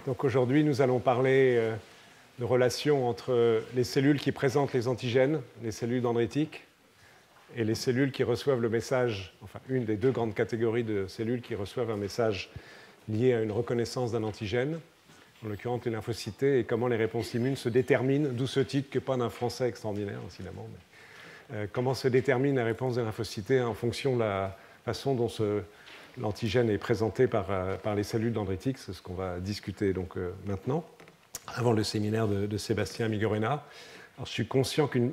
Donc aujourd'hui, nous allons parler de relations entre les cellules qui présentent les antigènes, les cellules dendritiques, et les cellules qui reçoivent le message, enfin une des deux grandes catégories de cellules qui reçoivent un message lié à une reconnaissance d'un antigène, en l'occurrence les lymphocytes, et comment les réponses immunes se déterminent, d'où ce titre qui n'est pas d'un français extraordinaire, incidemment. Comment se détermine la réponse des lymphocytes en fonction de la façon dont l'antigène est présenté par les cellules dendritiques. C'est ce qu'on va discuter donc, maintenant, avant le séminaire de Sébastien Migorena. Alors, je suis conscient qu'une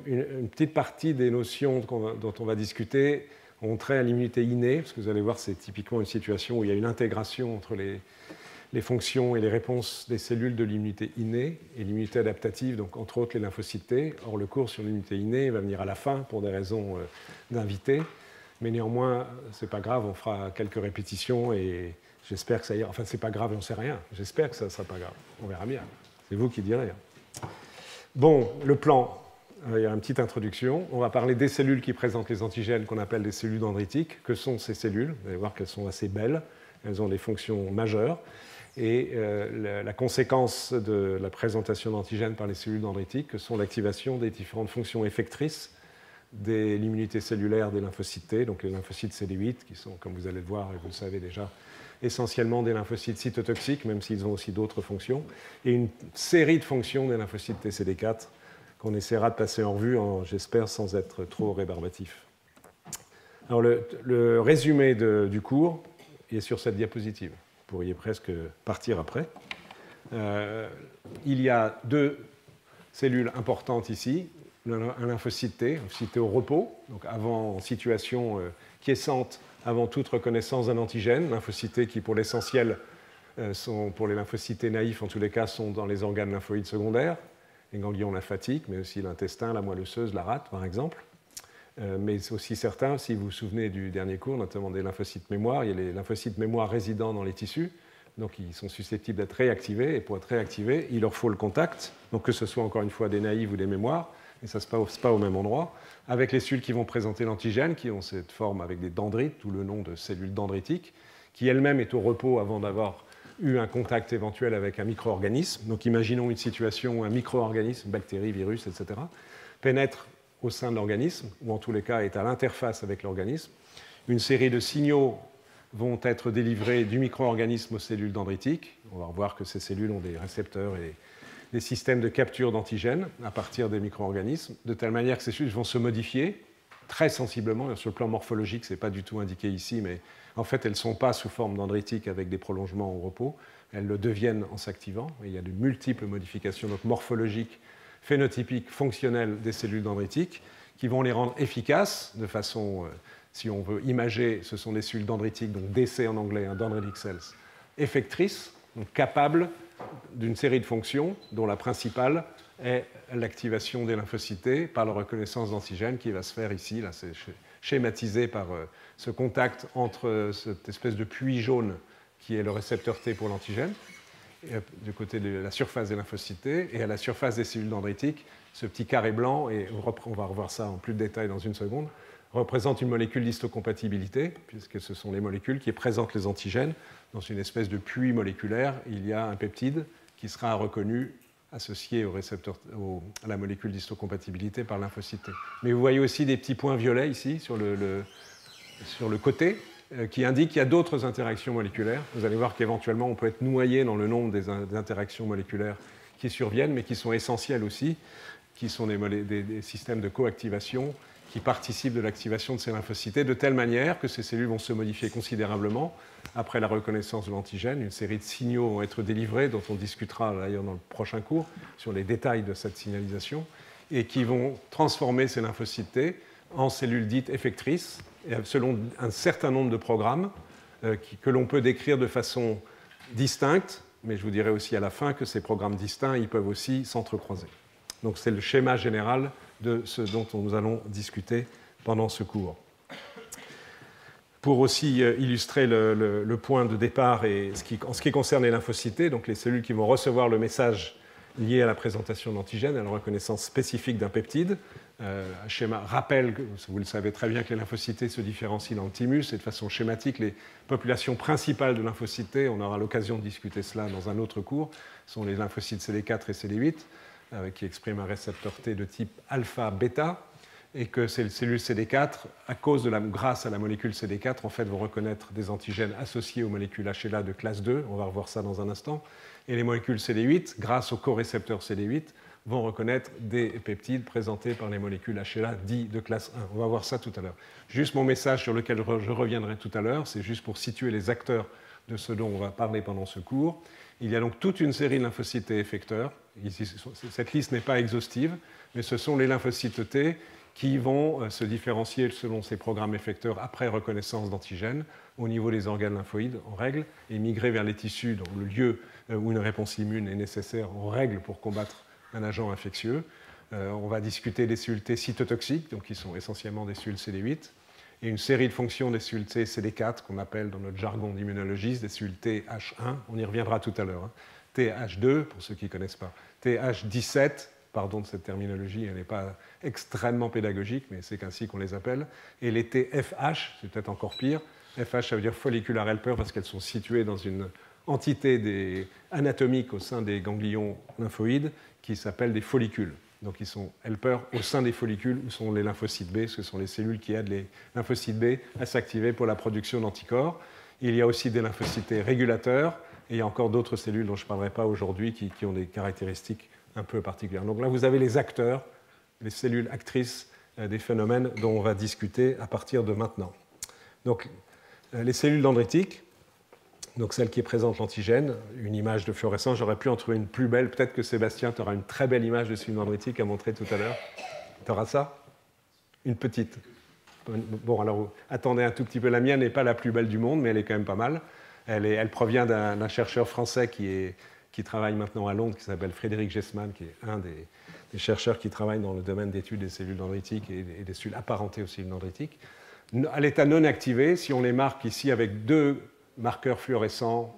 petite partie des notions dont on va discuter ont trait à l'immunité innée, parce que vous allez voir, c'est typiquement une situation où il y a une intégration entre les fonctions et les réponses des cellules de l'immunité innée et l'immunité adaptative, donc entre autres les lymphocytes T. Or, le cours sur l'immunité innée va venir à la fin pour des raisons d'invité. Mais néanmoins, ce n'est pas grave, on fera quelques répétitions et j'espère que ça ira. Enfin, ce n'est pas grave, j'en sais rien. J'espère que ça ne sera pas grave. On verra bien. C'est vous qui direz. Bon, le plan, il y a une petite introduction. On va parler des cellules qui présentent les antigènes qu'on appelle des cellules dendritiques. Que sont ces cellules? Vous allez voir qu'elles sont assez belles. Elles ont des fonctions majeures. Et la conséquence de la présentation d'antigènes par les cellules dendritiques, que sont l'activation des différentes fonctions effectrices de l'immunité cellulaire des lymphocytes T, donc les lymphocytes CD8, qui sont, comme vous allez le voir et vous le savez déjà, essentiellement des lymphocytes cytotoxiques, même s'ils ont aussi d'autres fonctions, et une série de fonctions des lymphocytes T CD4 qu'on essaiera de passer en revue, j'espère, sans être trop rébarbatif. Alors, le résumé du cours est sur cette diapositive. Vous pourriez presque partir après. Il y a deux cellules importantes ici. Un lymphocyte T, un lymphocyte T au repos, donc en situation quiescente, avant toute reconnaissance d'un antigène. Lymphocytes T qui, pour l'essentiel, pour les lymphocytes T naïfs, en tous les cas, sont dans les organes lymphoïdes secondaires, les ganglions lymphatiques, mais aussi l'intestin, la moelle osseuse, la rate, par exemple. Mais aussi certains, si vous vous souvenez du dernier cours, notamment des lymphocytes mémoire, il y a les lymphocytes mémoire résidents dans les tissus, donc ils sont susceptibles d'être réactivés, et pour être réactivés, il leur faut le contact, donc que ce soit encore une fois des naïfs ou des mémoires, et ça ne se passe pas au même endroit, avec les cellules qui vont présenter l'antigène, qui ont cette forme avec des dendrites, d'où le nom de cellules dendritiques, qui elle-même est au repos avant d'avoir eu un contact éventuel avec un micro-organisme. Donc imaginons une situation où un micro-organisme, bactérie, virus, etc., pénètre au sein de l'organisme, ou en tous les cas est à l'interface avec l'organisme. Une série de signaux vont être délivrés du micro-organisme aux cellules dendritiques. On va revoir que ces cellules ont des récepteurs et des systèmes de capture d'antigènes à partir des micro-organismes, de telle manière que ces cellules vont se modifier très sensiblement. Sur le plan morphologique, ce n'est pas du tout indiqué ici, mais en fait, elles ne sont pas sous forme dendritique avec des prolongements au repos. Elles le deviennent en s'activant. Et il y a de multiples modifications donc morphologiques, phénotypiques, fonctionnelles des cellules dendritiques qui vont les rendre efficaces de façon, si on veut imager, ce sont des cellules dendritiques, donc DC en anglais, dendritic cells, effectrices, donc capables d'une série de fonctions, dont la principale est l'activation des lymphocytes T par la reconnaissance d'antigènes qui va se faire ici. Là, c'est schématisé par ce contact entre cette espèce de puits jaune qui est le récepteur T pour l'antigène, du côté de la surface des lymphocytes T, et à la surface des cellules dendritiques, ce petit carré blanc, et on va revoir ça en plus de détail dans une seconde, représente une molécule d'histocompatibilité, puisque ce sont les molécules qui présentent les antigènes. Dans une espèce de puits moléculaire, il y a un peptide qui sera reconnu, associé au récepteur, à la molécule d'histocompatibilité par lymphocyte T. Mais vous voyez aussi des petits points violets ici, sur le côté, qui indiquent qu'il y a d'autres interactions moléculaires. Vous allez voir qu'éventuellement, on peut être noyé dans le nombre des interactions moléculaires qui surviennent, mais qui sont essentielles aussi, qui sont des systèmes de coactivation qui participent de l'activation de ces lymphocytes, de telle manière que ces cellules vont se modifier considérablement après la reconnaissance de l'antigène. Une série de signaux vont être délivrés, dont on discutera d'ailleurs dans le prochain cours, sur les détails de cette signalisation, et qui vont transformer ces lymphocytes T en cellules dites effectrices, selon un certain nombre de programmes que l'on peut décrire de façon distincte, mais je vous dirai aussi à la fin que ces programmes distincts, ils peuvent aussi s'entrecroiser. Donc c'est le schéma général de ce dont nous allons discuter pendant ce cours. Pour aussi illustrer le point de départ, et en ce qui concerne les lymphocytes, donc les cellules qui vont recevoir le message liées à la présentation d'antigènes, à la reconnaissance spécifique d'un peptide. Un schéma rappelle, vous le savez très bien, que les lymphocytes T se différencient dans le thymus et de façon schématique, les populations principales de lymphocytes T, on aura l'occasion de discuter cela dans un autre cours, sont les lymphocytes CD4 et CD8, qui expriment un récepteur T de type alpha-bêta, et que ces cellules CD4, grâce à la molécule CD4, en fait, vont reconnaître des antigènes associés aux molécules HLA de classe 2, on va revoir ça dans un instant, et les molécules CD8, grâce au corécepteur CD8, vont reconnaître des peptides présentés par les molécules HLA dits de classe 1. On va voir ça tout à l'heure. Juste mon message sur lequel je reviendrai tout à l'heure, c'est juste pour situer les acteurs de ce dont on va parler pendant ce cours. Il y a donc toute une série de lymphocytes T effecteurs. Ici, cette liste n'est pas exhaustive, mais ce sont les lymphocytes T qui vont se différencier selon ces programmes effecteurs après reconnaissance d'antigènes au niveau des organes lymphoïdes en règle et migrer vers les tissus, donc le lieu où une réponse immune est nécessaire en règle pour combattre un agent infectieux. On va discuter des cellules T cytotoxiques, donc qui sont essentiellement des cellules CD8, et une série de fonctions des cellules T CD4 qu'on appelle dans notre jargon d'immunologiste des cellules TH1, on y reviendra tout à l'heure, TH2 pour ceux qui ne connaissent pas, TH17, pardon de cette terminologie, elle n'est pas extrêmement pédagogique, mais c'est ainsi qu'on les appelle, et les TFH, c'est peut-être encore pire, FH ça veut dire follicular helper parce qu'elles sont situées dans une entité anatomique au sein des ganglions lymphoïdes qui s'appellent des follicules. Donc ils sont helpers au sein des follicules où sont les lymphocytes B, ce sont les cellules qui aident les lymphocytes B à s'activer pour la production d'anticorps. Il y a aussi des lymphocytes régulateurs et il y a encore d'autres cellules dont je ne parlerai pas aujourd'hui qui ont des caractéristiques un peu particulières. Donc là vous avez les acteurs, les cellules actrices des phénomènes dont on va discuter à partir de maintenant. Donc les cellules dendritiques, donc celle qui présente l'antigène, une image de fluorescence, j'aurais pu en trouver une plus belle. Peut-être que Sébastien, tu auras une très belle image de cellules dendritiques à montrer tout à l'heure. Tu auras ça? Une petite. Bon, alors attendez un tout petit peu. La mienne n'est pas la plus belle du monde, mais elle est quand même pas mal. Elle provient d'un chercheur français qui travaille maintenant à Londres, qui s'appelle Frédéric Gessman, qui est un des chercheurs qui travaillent dans le domaine d'études des cellules dendritiques et des cellules apparentées aux cellules dendritiques. À l'état non activé, si on les marque ici avec deux marqueurs fluorescents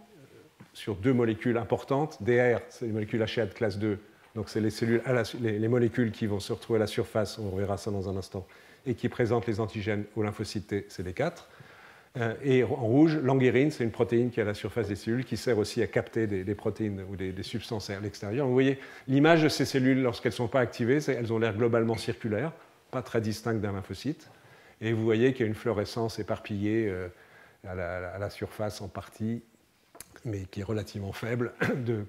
sur deux molécules importantes. DR, c'est les molécules HA de classe 2, donc c'est les molécules qui vont se retrouver à la surface, on verra ça dans un instant, et qui présentent les antigènes aux lymphocytes T, CD4. Et en rouge, l'anguérine, c'est une protéine qui est à la surface des cellules, qui sert aussi à capter des protéines ou des substances à l'extérieur. Vous voyez, l'image de ces cellules, lorsqu'elles ne sont pas activées, elles ont l'air globalement circulaires, pas très distinctes d'un lymphocyte. Et vous voyez qu'il y a une fluorescence éparpillée à la surface en partie, mais qui est relativement faible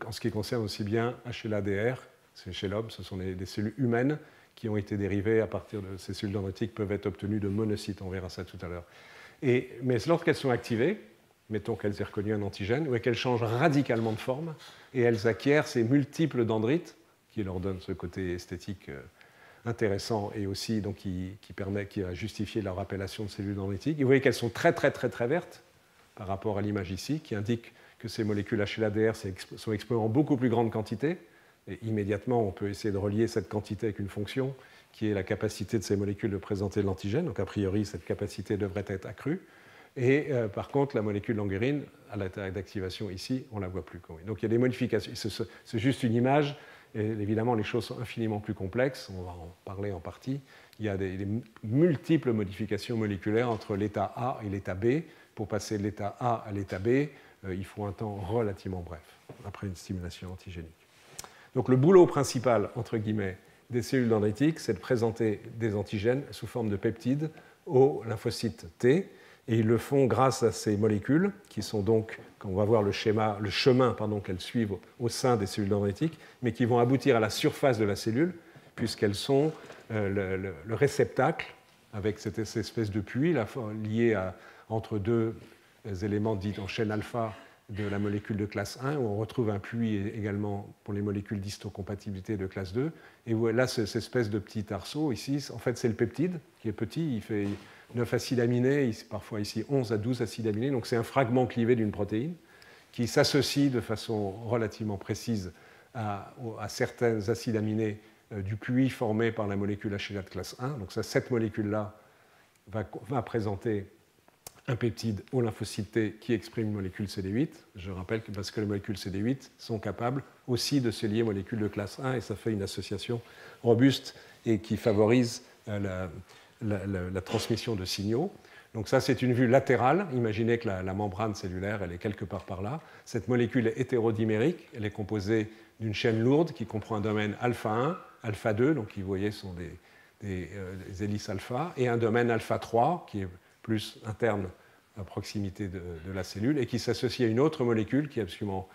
en ce qui concerne aussi bien HLA-DR, c'est chez l'homme, ce sont des cellules humaines qui ont été dérivées à partir de ces cellules dendritiques, peuvent être obtenues de monocytes, on verra ça tout à l'heure. Mais lorsqu'elles sont activées, mettons qu'elles aient reconnu un antigène, ou qu'elles changent radicalement de forme, et elles acquièrent ces multiples dendrites, qui leur donnent ce côté esthétique intéressant et aussi donc, qui a justifié leur appellation de cellules dendritiques. Et vous voyez qu'elles sont très vertes par rapport à l'image ici, qui indique que ces molécules HLA-DR sont exprimées en beaucoup plus grande quantité. Et immédiatement, on peut essayer de relier cette quantité avec une fonction qui est la capacité de ces molécules de présenter l'antigène. Donc a priori, cette capacité devrait être accrue. Et par contre, la molécule languérine, à la taille d'activation ici, on ne la voit plus. Donc il y a des modifications. C'est juste une image. Et évidemment, les choses sont infiniment plus complexes, on va en parler en partie. Il y a des multiples modifications moléculaires entre l'état A et l'état B. Pour passer de l'état A à l'état B, il faut un temps relativement bref, après une stimulation antigénique. Donc le boulot principal, entre guillemets, des cellules dendritiques, c'est de présenter des antigènes sous forme de peptides aux lymphocytes T, et ils le font grâce à ces molécules, qui sont donc, quand on va voir le chemin qu'elles suivent au sein des cellules dendritiques, mais qui vont aboutir à la surface de la cellule, puisqu'elles sont le réceptacle, avec cette espèce de puits lié entre deux éléments dits en chaîne alpha de la molécule de classe 1, où on retrouve un puits également pour les molécules d'histocompatibilité de classe 2. Et là, cette espèce de petit arceau, ici, en fait, c'est le peptide, qui est petit, il fait 9 acides aminés, parfois ici 11 à 12 acides aminés, donc c'est un fragment clivé d'une protéine qui s'associe de façon relativement précise à certains acides aminés du puits formé par la molécule HLA de classe 1. Donc cette molécule-là va présenter un peptide au lymphocyte T qui exprime une molécule CD8. Je rappelle que parce que les molécules CD8 sont capables aussi de se lier aux molécules de classe 1 et ça fait une association robuste et qui favorise la transmission de signaux. Donc ça, c'est une vue latérale. Imaginez que la membrane cellulaire, elle est quelque part par là. Cette molécule est hétérodimérique. Elle est composée d'une chaîne lourde qui comprend un domaine alpha 1, alpha 2, donc qui, vous voyez, sont des hélices alpha, et un domaine alpha 3, qui est plus interne à proximité de la cellule, et qui s'associe à une autre molécule qui est absolument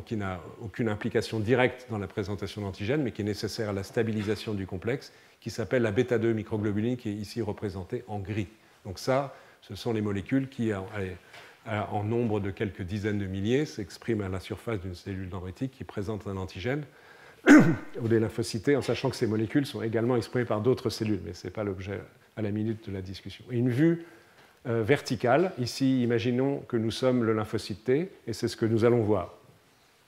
qui n'a aucune implication directe dans la présentation d'antigènes, mais qui est nécessaire à la stabilisation du complexe, qui s'appelle la bêta-2 microglobuline, qui est ici représentée en gris. Donc ça, ce sont les molécules qui, en nombre de quelques dizaines de milliers, s'expriment à la surface d'une cellule dendritique qui présente un antigène ou des lymphocytes, en sachant que ces molécules sont également exprimées par d'autres cellules, mais ce n'est pas l'objet à la minute de la discussion. Une vue verticale, ici, imaginons que nous sommes le lymphocyte T, et c'est ce que nous allons voir.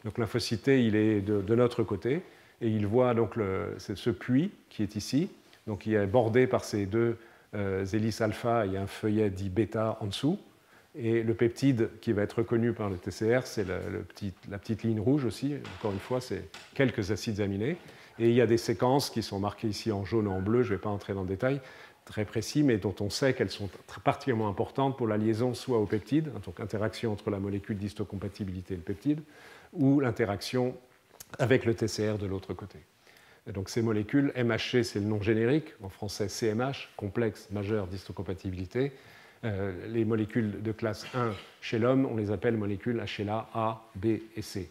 Donc lymphocyte T, il est de notre côté, et il voit donc ce puits qui est ici, donc il est bordé par ces deux hélices alpha, il y a un feuillet dit bêta en dessous, et le peptide qui va être reconnu par le TCR, c'est la petite ligne rouge aussi, encore une fois, c'est quelques acides aminés, et il y a des séquences qui sont marquées ici en jaune et en bleu, je ne vais pas entrer dans le détail, très précis, mais dont on sait qu'elles sont particulièrement importantes pour la liaison soit au peptide, donc interaction entre la molécule d'histocompatibilité et le peptide, ou l'interaction avec le TCR de l'autre côté. Et donc ces molécules, MHC c'est le nom générique, en français CMH, complexe majeur d'histocompatibilité. Les molécules de classe 1 chez l'homme, on les appelle molécules HLA A, B et C.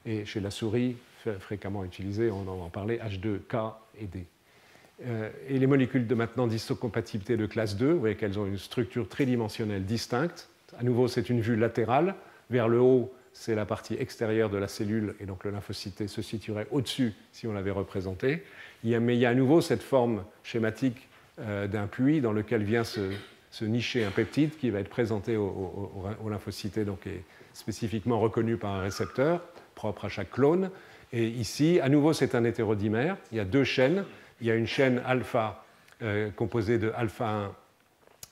Et chez la souris, fréquemment utilisées, on en parlait, H2, K et D. Et les molécules de maintenant d'histocompatibilité de classe 2, vous voyez qu'elles ont une structure tridimensionnelle distincte. À nouveau, c'est une vue latérale. Vers le haut, c'est la partie extérieure de la cellule, et donc le lymphocyte se situerait au-dessus si on l'avait représenté. Mais il y a à nouveau cette forme schématique d'un puits dans lequel vient se nicher un peptide qui va être présenté au lymphocyte, donc est spécifiquement reconnu par un récepteur propre à chaque clone. Et ici, à nouveau, c'est un hétérodimère. Il y a deux chaînes. Il y a une chaîne alpha composée de alpha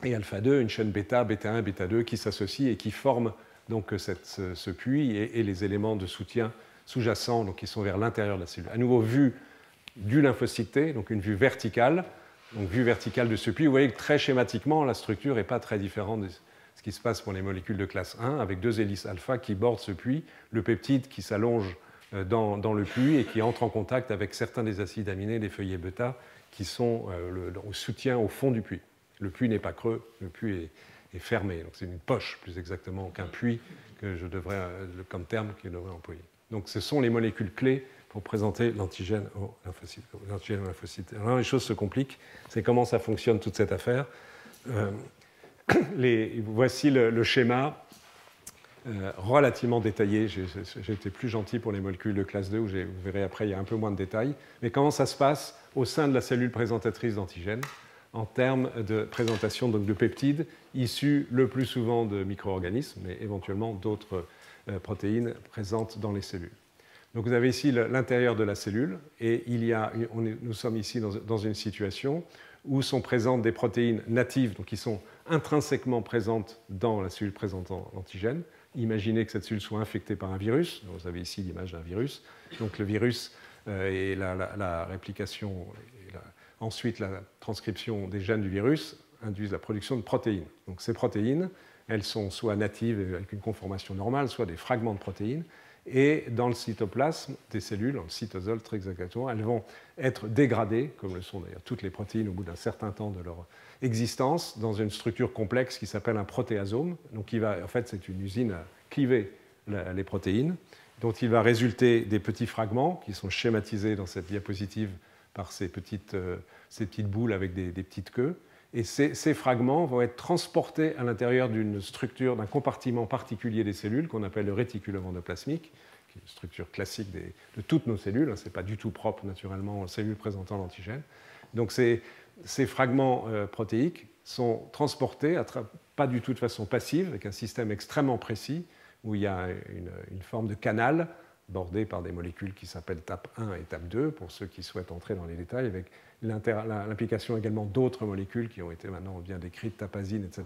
1 et alpha 2, une chaîne bêta, bêta 1, bêta 2 qui s'associent et qui forment donc ce puits et les éléments de soutien sous-jacents donc qui sont vers l'intérieur de la cellule. À nouveau, vue du lymphocyte T, donc une vue verticale, donc vue verticale de ce puits. Vous voyez que très schématiquement, la structure n'est pas très différente de ce qui se passe pour les molécules de classe 1, avec deux hélices alpha qui bordent ce puits, le peptide qui s'allonge dans le puits et qui entre en contact avec certains des acides aminés des feuillets bêta qui sont au soutien au fond du puits. Le puits n'est pas creux, le puits est fermé. Donc c'est une poche plus exactement qu'un puits que je devrais, comme terme que je devrais employer. Donc ce sont les molécules clés pour présenter l'antigène au lymphocyte. Alors les choses se compliquent, c'est comment ça fonctionne toute cette affaire. Voici le schéma relativement détaillé. J'ai été plus gentil pour les molécules de classe 2, où vous verrez après, il y a un peu moins de détails. Mais comment ça se passe au sein de la cellule présentatrice d'antigènes en termes de présentation donc, de peptides issus le plus souvent de micro-organismes, mais éventuellement d'autres protéines présentes dans les cellules. Donc vous avez ici l'intérieur de la cellule, et nous sommes ici dans une situation où sont présentes des protéines natives, donc qui sont intrinsèquement présentes dans la cellule présentant l'antigène. Imaginez que cette cellule soit infectée par un virus. Vous avez ici l'image d'un virus. Donc le virus et la réplication, ensuite la transcription des gènes du virus induisent la production de protéines. Donc ces protéines, elles sont soit natives avec une conformation normale, soit des fragments de protéines. Et dans le cytoplasme des cellules, dans le cytosol très exactement, elles vont être dégradées, comme le sont d'ailleurs toutes les protéines au bout d'un certain temps de leur existence, dans une structure complexe qui s'appelle un protéasome. Donc en fait, c'est une usine à cliver les protéines, dont il va résulter des petits fragments qui sont schématisés dans cette diapositive par ces petites boules avec des petites queues. Et ces fragments vont être transportés à l'intérieur d'une structure, d'un compartiment particulier des cellules qu'on appelle le réticulum endoplasmique, qui est une structure classique de toutes nos cellules. Ce n'est pas du tout propre naturellement aux cellules présentant l'antigène. Donc ces fragments protéiques sont transportés, pas du tout de façon passive, avec un système extrêmement précis, où il y a une forme de canal bordé par des molécules qui s'appellent TAP1 et TAP2, pour ceux qui souhaitent entrer dans les détails, avec l'implication également d'autres molécules qui ont été maintenant bien décrites, tapazine, etc.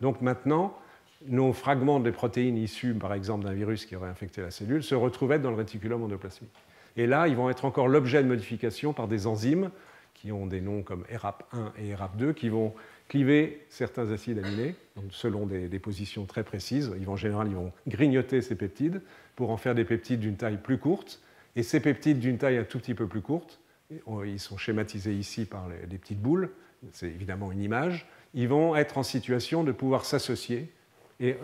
Donc maintenant, nos fragments de protéines issus, par exemple, d'un virus qui aurait infecté la cellule, se retrouvaient dans le réticulum endoplasmique. Et là, ils vont être encore l'objet de modification par des enzymes qui ont des noms comme ERAP1 et ERAP2, qui vont cliver certains acides aminés, donc selon des positions très précises. En général, ils vont grignoter ces peptides pour en faire des peptides d'une taille plus courte. Et ces peptides d'une taille un tout petit peu plus courte, ils sont schématisés ici par des petites boules, c'est évidemment une image, ils vont être en situation de pouvoir s'associer et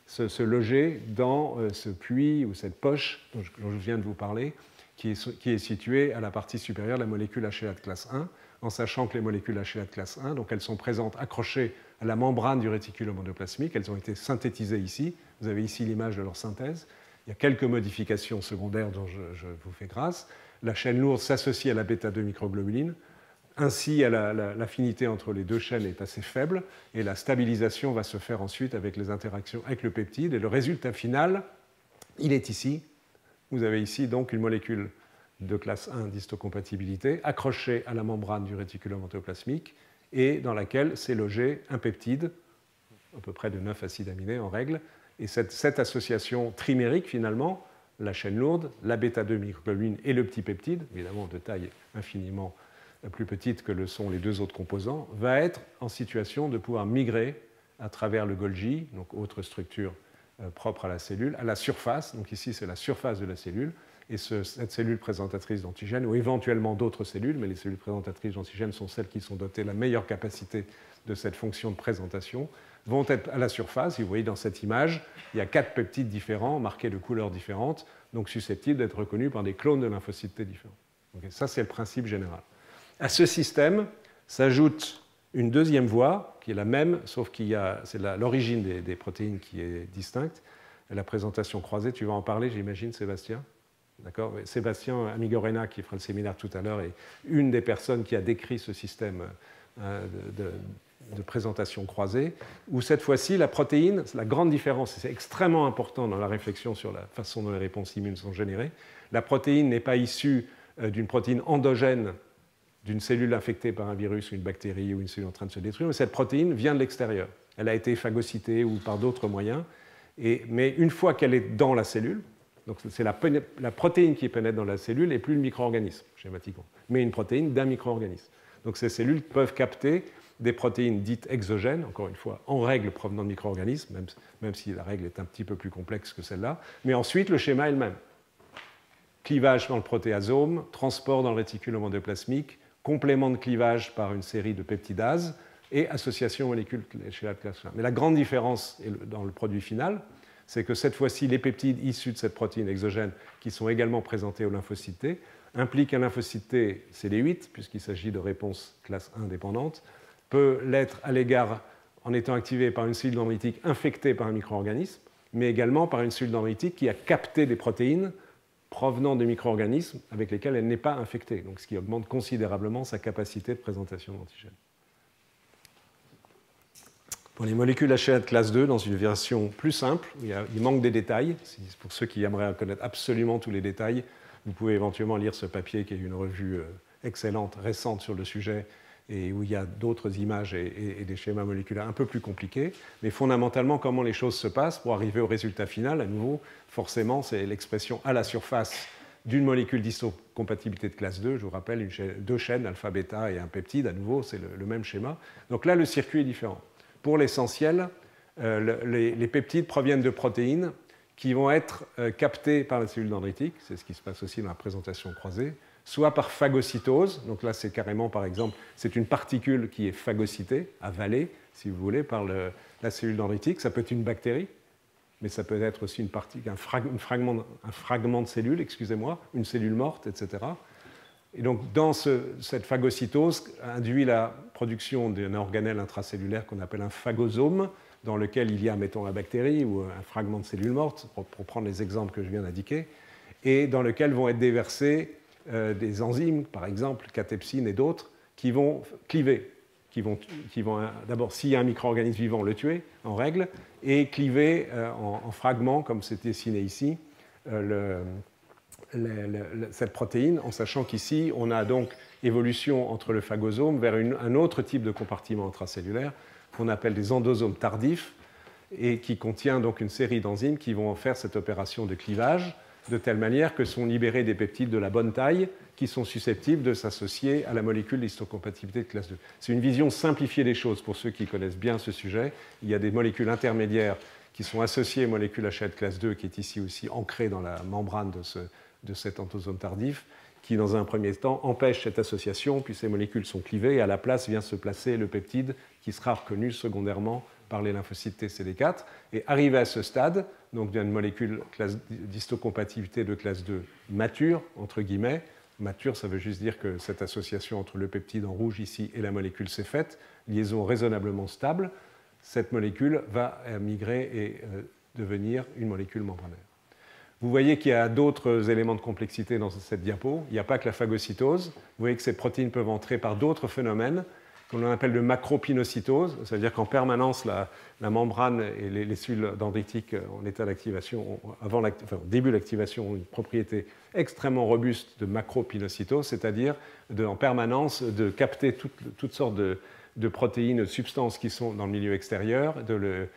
se loger dans ce puits ou cette poche dont je viens de vous parler, qui est située à la partie supérieure de la molécule HLA de classe 1, en sachant que les molécules HLA de classe 1, donc elles sont présentes accrochées à la membrane du réticulum endoplasmique, elles ont été synthétisées ici, vous avez ici l'image de leur synthèse, il y a quelques modifications secondaires dont je vous fais grâce. La chaîne lourde s'associe à la bêta-2 microglobuline. Ainsi, l'affinité entre les deux chaînes est assez faible et la stabilisation va se faire ensuite avec les interactions avec le peptide. Et le résultat final, il est ici. Vous avez ici donc une molécule de classe 1 d'histocompatibilité accrochée à la membrane du réticulum endoplasmique et dans laquelle s'est logé un peptide, à peu près de 9 acides aminés en règle. Et cette association trimérique, finalement, la chaîne lourde, la bêta-2 microglobuline et le petit peptide, évidemment de taille infiniment plus petite que le sont les deux autres composants, va être en situation de pouvoir migrer à travers le Golgi, donc autre structure propre à la cellule, à la surface. Donc ici, c'est la surface de la cellule. Et cette cellule présentatrice d'antigènes, ou éventuellement d'autres cellules, mais les cellules présentatrices d'antigènes sont celles qui sont dotées de la meilleure capacité de cette fonction de présentation, vont être à la surface. Et vous voyez dans cette image, il y a 4 peptides différents, marqués de couleurs différentes, donc susceptibles d'être reconnus par des clones de lymphocytes T différents. Donc ça, c'est le principe général. À ce système s'ajoute une deuxième voie, qui est la même, sauf c'est l'origine des protéines qui est distincte. La présentation croisée, tu vas en parler, j'imagine, Sébastien. D'accord. Sébastien Amigorena, qui fera le séminaire tout à l'heure, est une des personnes qui a décrit ce système de présentation croisée, où cette fois-ci, la protéine, la grande différence, et c'est extrêmement important dans la réflexion sur la façon dont les réponses immunes sont générées, la protéine n'est pas issue d'une protéine endogène d'une cellule infectée par un virus ou une bactérie ou une cellule en train de se détruire, mais cette protéine vient de l'extérieur. Elle a été phagocytée ou par d'autres moyens, mais une fois qu'elle est dans la cellule, donc c'est la protéine qui pénètre dans la cellule et plus le micro-organisme, schématiquement, mais une protéine d'un micro-organisme. Donc ces cellules peuvent capter des protéines dites exogènes, encore une fois, en règle provenant de micro-organismes, même si la règle est un petit peu plus complexe que celle-là, mais ensuite le schéma est le même. Clivage dans le protéasome, transport dans le réticulum endoplasmique, complément de clivage par une série de peptidases et association molécule chez la classe 1. Mais la grande différence dans le produit final, c'est que cette fois-ci, les peptides issus de cette protéine exogène, qui sont également présentés au lymphocyte T, impliquent un lymphocyte T CD8, puisqu'il s'agit de réponses classe 1 dépendantes, peut l'être à l'égard en étant activé par une cellule dendritique infectée par un micro-organisme, mais également par une cellule dendritique qui a capté des protéines provenant de micro-organismes avec lesquels elle n'est pas infectée, donc ce qui augmente considérablement sa capacité de présentation d'antigènes. Pour les molécules HLA de classe 2, dans une version plus simple, il manque des détails. Pour ceux qui aimeraient connaître absolument tous les détails, vous pouvez éventuellement lire ce papier qui est une revue excellente, récente sur le sujet, et où il y a d'autres images et des schémas moléculaires un peu plus compliqués. Mais fondamentalement, comment les choses se passent pour arriver au résultat final, à nouveau, forcément, c'est l'expression à la surface d'une molécule d'histocompatibilité de classe 2. Je vous rappelle, deux chaînes, alpha-bêta et un peptide, à nouveau, c'est le même schéma. Donc là, le circuit est différent. Pour l'essentiel, les peptides proviennent de protéines qui vont être captées par la cellule dendritique, c'est ce qui se passe aussi dans la présentation croisée, soit par phagocytose, donc là c'est carrément par exemple, c'est une particule qui est phagocytée, avalée, si vous voulez, par la cellule dendritique, ça peut être une bactérie, mais ça peut être aussi un fragment de cellule, excusez-moi, une cellule morte, etc. Et donc, dans cette phagocytose induit la production d'un organelle intracellulaire qu'on appelle un phagosome, dans lequel il y a, mettons, la bactérie ou un fragment de cellule morte, pour prendre les exemples que je viens d'indiquer, et dans lequel vont être déversés des enzymes, par exemple, catepsine et d'autres, qui vont cliver, qui vont d'abord, s'il y a un micro-organisme vivant, le tuer, en règle, et cliver en fragments, comme c'est dessiné ici, cette protéine, en sachant qu'ici, on a donc évolution entre le phagosome vers un autre type de compartiment intracellulaire qu'on appelle des endosomes tardifs et qui contient donc une série d'enzymes qui vont faire cette opération de clivage de telle manière que sont libérés des peptides de la bonne taille qui sont susceptibles de s'associer à la molécule d'histocompatibilité de classe 2. C'est une vision simplifiée des choses pour ceux qui connaissent bien ce sujet. Il y a des molécules intermédiaires qui sont associées aux molécules HA de classe 2, qui est ici aussi ancrée dans la membrane de cet endosome tardif, qui, dans un premier temps, empêche cette association, puis ces molécules sont clivées, et à la place vient se placer le peptide qui sera reconnu secondairement par les lymphocytes TCD4. Et arrivé à ce stade, donc d'une molécule d'histocompatibilité de classe 2 mature, entre guillemets, mature, ça veut juste dire que cette association entre le peptide en rouge ici et la molécule s'est faite, liaison raisonnablement stable, cette molécule va migrer et devenir une molécule membranaire. Vous voyez qu'il y a d'autres éléments de complexité dans cette diapo. Il n'y a pas que la phagocytose. Vous voyez que ces protéines peuvent entrer par d'autres phénomènes qu'on appelle de macropinocytose, c'est-à-dire qu'en permanence, la membrane et les cellules dendritiques en état d'activation, au début de l'activation, ont une propriété extrêmement robuste de macropinocytose, c'est-à-dire en permanence de capter toutes sortes de protéines, de substances qui sont dans le milieu extérieur, de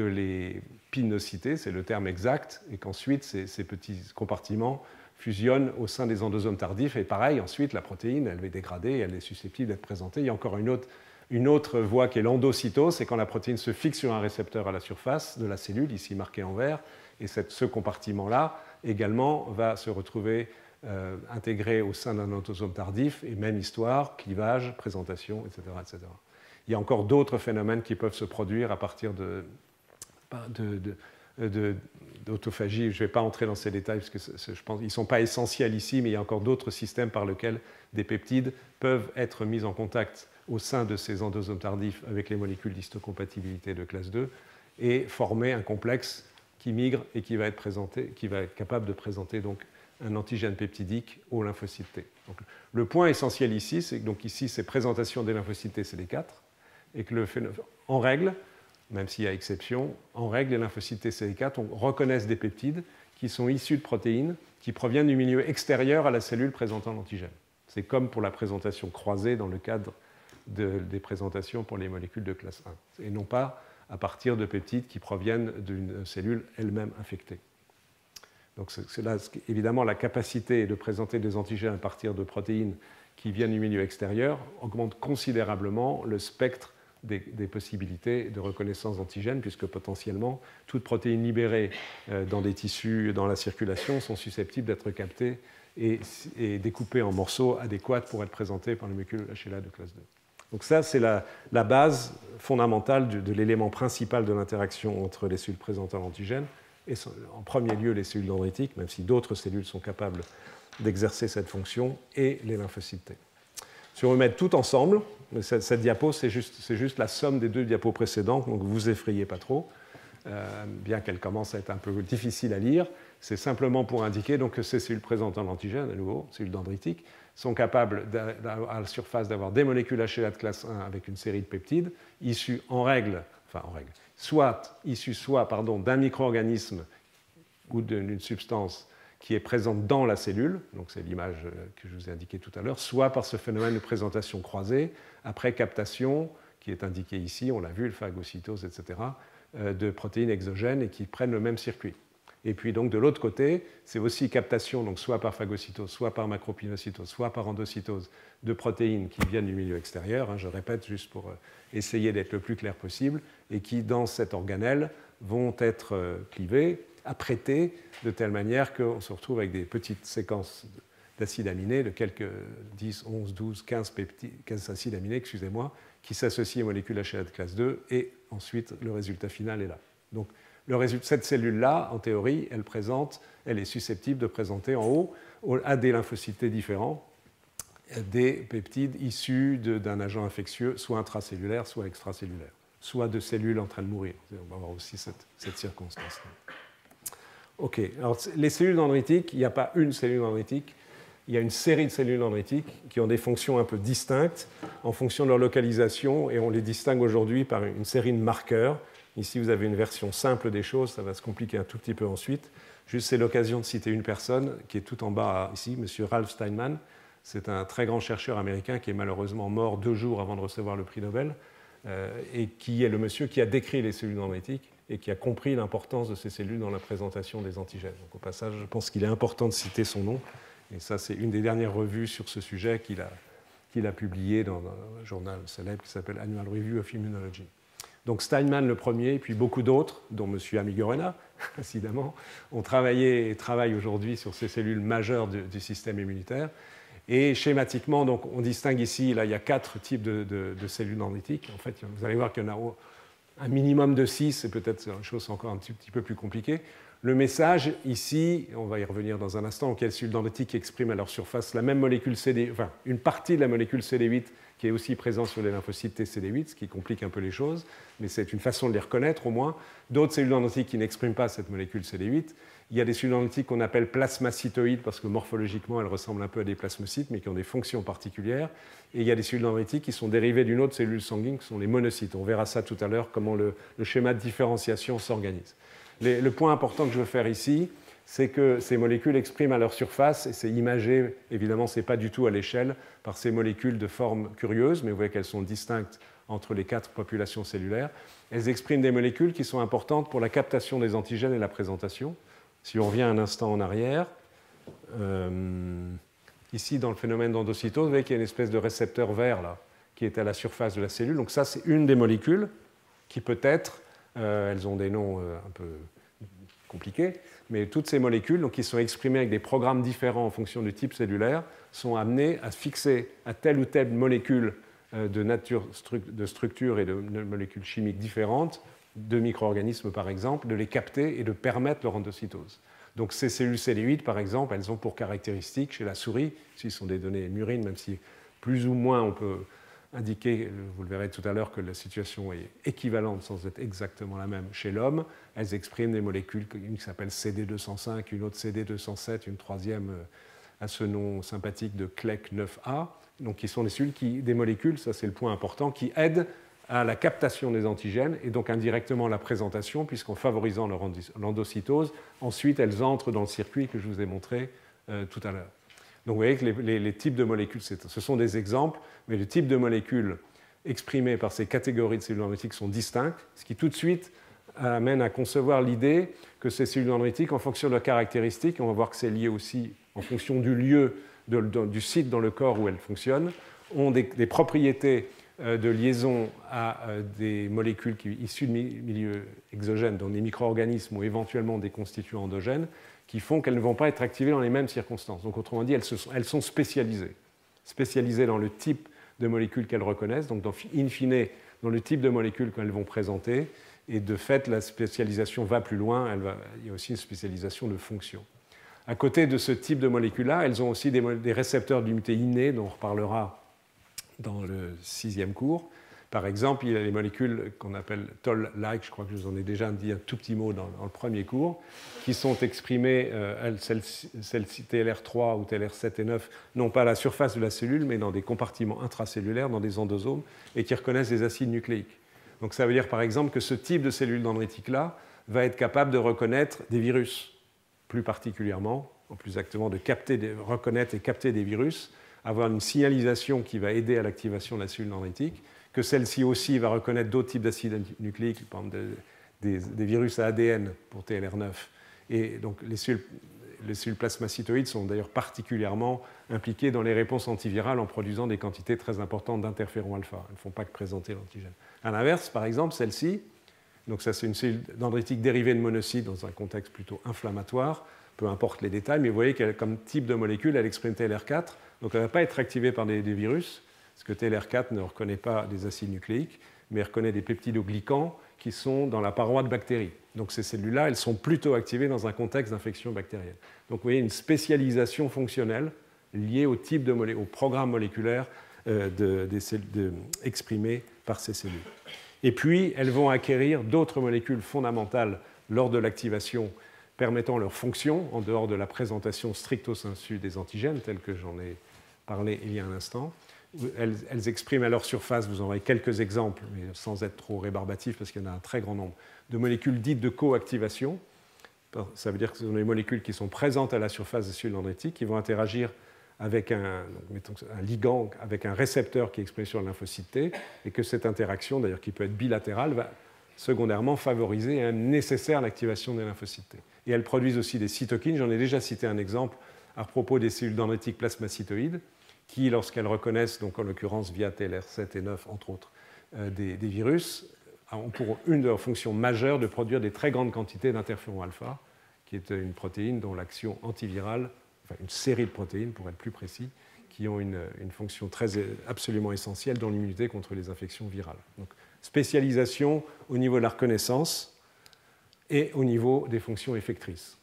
les pinocyter, c'est le terme exact, et qu'ensuite ces petits compartiments fusionnent au sein des endosomes tardifs, et pareil, ensuite la protéine, elle va dégrader, elle est susceptible d'être présentée. Il y a encore une autre voie qui est l'endocytose, c'est quand la protéine se fixe sur un récepteur à la surface de la cellule, ici marqué en vert, et ce compartiment-là également va se retrouver intégré au sein d'un endosome tardif, et même histoire, clivage, présentation, etc. etc. Il y a encore d'autres phénomènes qui peuvent se produire à partir d'autophagie. Je ne vais pas entrer dans ces détails parce que je pense qu'ils ne sont pas essentiels ici, mais il y a encore d'autres systèmes par lesquels des peptides peuvent être mis en contact au sein de ces endosomes tardifs avec les molécules d'histocompatibilité de classe 2 et former un complexe qui migre et qui va être capable de présenter donc un antigène peptidique aux lymphocytes T. Donc, le point essentiel ici, c'est que donc ici c'est présentation des lymphocytes T CD4 et que en règle, même s'il y a exception, en règle, les lymphocytes TCD4 reconnaissent des peptides qui sont issus de protéines qui proviennent du milieu extérieur à la cellule présentant l'antigène. C'est comme pour la présentation croisée dans le cadre des présentations pour les molécules de classe 1, et non pas à partir de peptides qui proviennent d'une cellule elle-même infectée. Donc c'est là, évidemment, la capacité de présenter des antigènes à partir de protéines qui viennent du milieu extérieur augmente considérablement le spectre des possibilités de reconnaissance d'antigènes, puisque potentiellement, toutes protéines libérées dans des tissus, dans la circulation, sont susceptibles d'être captées et découpées en morceaux adéquats pour être présentées par les molécules HLA de classe 2. Donc ça, c'est la base fondamentale de l'élément principal de l'interaction entre les cellules présentant l'antigène, et en premier lieu les cellules dendritiques, même si d'autres cellules sont capables d'exercer cette fonction, et les lymphocytes T. Si on remet tout ensemble, cette diapo, c'est juste la somme des deux diapos précédentes, donc vous effrayez pas trop, bien qu'elle commence à être un peu difficile à lire. C'est simplement pour indiquer donc, que ces cellules présentant l'antigène, à nouveau, cellules dendritiques, sont capables, à la surface, d'avoir des molécules HLA de classe 1 avec une série de peptides, issues soit d'un micro-organisme ou d'une substance qui est présente dans la cellule, donc c'est l'image que je vous ai indiquée tout à l'heure, soit par ce phénomène de présentation croisée, après captation, qui est indiqué ici, on l'a vu, le phagocytose, etc., de protéines exogènes et qui prennent le même circuit. Et puis donc de l'autre côté, c'est aussi captation, donc soit par phagocytose, soit par macropinocytose, soit par endocytose, de protéines qui viennent du milieu extérieur, je répète juste pour essayer d'être le plus clair possible, et qui dans cette organelle vont être clivées, apprêtées, de telle manière qu'on se retrouve avec des petites séquences d'acides aminés, de quelques 10, 11, 12, 15 acides aminés, excusez-moi, qui s'associent aux molécules HLA de classe 2, et ensuite le résultat final est là. Donc cette cellule-là, en théorie, elle est susceptible de présenter en haut, à des lymphocytes différents, des peptides issus d'un agent infectieux, soit intracellulaire, soit extracellulaire, soit de cellules en train de mourir. On va avoir aussi cette circonstance-là. OK. Alors, les cellules dendritiques, il n'y a pas une cellule dendritique, il y a une série de cellules dendritiques qui ont des fonctions un peu distinctes en fonction de leur localisation, et on les distingue aujourd'hui par une série de marqueurs. Ici, vous avez une version simple des choses, ça va se compliquer un tout petit peu ensuite. Juste, c'est l'occasion de citer une personne qui est tout en bas ici, M. Ralph Steinman, C'est un très grand chercheur américain qui est malheureusement mort 2 jours avant de recevoir le prix Nobel, et qui est le monsieur qui a décrit les cellules dendritiques et qui a compris l'importance de ces cellules dans la présentation des antigènes. Donc, au passage, je pense qu'il est important de citer son nom. Et ça, c'est une des dernières revues sur ce sujet qu'il a publié dans un journal célèbre qui s'appelle Annual Review of Immunology. Donc Steinman le premier, et puis beaucoup d'autres, dont M. Amigorena, incidemment, ont travaillé et travaillent aujourd'hui sur ces cellules majeures du système immunitaire. Et schématiquement, donc, on distingue ici, là, il y a 4 types de cellules dendritiques. En fait, vous allez voir qu'il y en a un minimum de 6, et peut-être une chose encore un petit peu plus compliquée. Le message ici, on va y revenir dans un instant, auquel les cellules dendritiques expriment à leur surface la même molécule CD, enfin une partie de la molécule CD8 qui est aussi présente sur les lymphocytes TCD8, ce qui complique un peu les choses, mais c'est une façon de les reconnaître au moins. D'autres cellules dendritiques qui n'expriment pas cette molécule CD8. Il y a des cellules dendritiques qu'on appelle plasmacytoïdes parce que morphologiquement elles ressemblent un peu à des plasmocytes mais qui ont des fonctions particulières. Et il y a des cellules dendritiques qui sont dérivées d'une autre cellule sanguine qui sont les monocytes. On verra ça tout à l'heure, comment le schéma de différenciation s'organise. Le point important que je veux faire ici, c'est que ces molécules expriment à leur surface, et c'est imagé, évidemment, ce n'est pas du tout à l'échelle, par ces molécules de forme curieuse, mais vous voyez qu'elles sont distinctes entre les 4 populations cellulaires. Elles expriment des molécules qui sont importantes pour la captation des antigènes et la présentation. Si on revient un instant en arrière, ici, dans le phénomène d'endocytose, vous voyez qu'il y a une espèce de récepteur vert là, qui est à la surface de la cellule. Donc ça, c'est une des molécules qui peut-être, elles ont des noms un peu compliqués, mais toutes ces molécules, donc, qui sont exprimées avec des programmes différents en fonction du type cellulaire, sont amenées à fixer à telle ou telle molécule de structure et de molécules chimiques différentes, de micro-organismes par exemple, de les capter et de permettre leur endocytose. Donc ces cellules CD8, par exemple, elles ont pour caractéristique chez la souris, ce sont des données murines, même si plus ou moins on peut indiquer, vous le verrez tout à l'heure, que la situation est équivalente sans être exactement la même chez l'homme. Elles expriment des molécules, une qui s'appelle CD205, une autre CD207, une troisième à ce nom sympathique de CLEC9A, donc qui sont des molécules, ça c'est le point important, qui aident à la captation des antigènes et donc indirectement la présentation, puisqu'en favorisant leur endocytose, ensuite elles entrent dans le circuit que je vous ai montré tout à l'heure. Donc vous voyez que les types de molécules, ce sont des exemples, mais les types de molécules exprimés par ces catégories de cellules dendritiques sont distincts, ce qui tout de suite amène à concevoir l'idée que ces cellules dendritiques, en fonction de leurs caractéristiques, on va voir que c'est lié aussi en fonction du lieu, du site dans le corps où elles fonctionnent, ont des propriétés de liaison à des molécules issues de milieux exogènes, donc des micro-organismes ou éventuellement des constituants endogènes, qui font qu'elles ne vont pas être activées dans les mêmes circonstances. Donc autrement dit, elles sont spécialisées dans le type de molécules qu'elles reconnaissent, donc in fine, dans le type de molécules qu'elles vont présenter, et de fait, la spécialisation va plus loin, il y a aussi une spécialisation de fonction. À côté de ce type de molécules-là, elles ont aussi des récepteurs d'unité innés, dont on reparlera dans le 6e cours. Par exemple, il y a les molécules qu'on appelle Toll-like, je crois que je vous en ai déjà dit un tout petit mot dans le premier cours, qui sont exprimées, celles-ci TLR3 ou TLR7 et 9, non pas à la surface de la cellule, mais dans des compartiments intracellulaires, dans des endosomes, et qui reconnaissent des acides nucléiques. Donc ça veut dire par exemple que ce type de cellule dendritique-là va être capable de reconnaître des virus, plus particulièrement, ou plus exactement de reconnaître et capter des virus, avoir une signalisation qui va aider à l'activation de la cellule dendritique, que celle-ci aussi va reconnaître d'autres types d'acides nucléiques, par exemple des virus à ADN pour TLR9. Et donc les cellules plasmacytoïdes sont d'ailleurs particulièrement impliquées dans les réponses antivirales en produisant des quantités très importantes d'interférons alpha. Elles ne font pas que présenter l'antigène. À l'inverse, par exemple, celle-ci, donc ça c'est une cellule dendritique dérivée de monocytes dans un contexte plutôt inflammatoire, peu importe les détails, mais vous voyez qu'elle, comme type de molécule, elle exprime TLR4, donc elle ne va pas être activée par des virus, parce que TLR4 ne reconnaît pas des acides nucléiques, mais elle reconnaît des peptidoglycans qui sont dans la paroi de bactéries. Donc ces cellules-là, elles sont plutôt activées dans un contexte d'infection bactérienne. Donc vous voyez une spécialisation fonctionnelle liée au type au programme moléculaire exprimé par ces cellules. Et puis, elles vont acquérir d'autres molécules fondamentales lors de l'activation permettant leur fonction, en dehors de la présentation stricto sensu des antigènes, telle que j'en ai parlé il y a un instant. Elles expriment à leur surface, vous en avez quelques exemples, mais sans être trop rébarbatif, parce qu'il y en a un très grand nombre, de molécules dites de coactivation. Ça veut dire que ce sont des molécules qui sont présentes à la surface des cellules dendritiques, qui vont interagir avec mettons, un ligand, avec un récepteur qui est exprimé sur le lymphocyte T, et que cette interaction, d'ailleurs qui peut être bilatérale, va secondairement favoriser un nécessaire l'activation des lymphocytes T. Et elles produisent aussi des cytokines. J'en ai déjà cité un exemple à propos des cellules dendritiques plasmacytoïdes, qui, lorsqu'elles reconnaissent, donc en l'occurrence via TLR7 et 9, entre autres, des virus, ont pour une de leurs fonctions majeures de produire des très grandes quantités d'interféron alpha, qui est une protéine dont l'action antivirale, enfin une série de protéines pour être plus précis, qui ont une fonction absolument essentielle dans l'immunité contre les infections virales. Donc, spécialisation au niveau de la reconnaissance et au niveau des fonctions effectrices.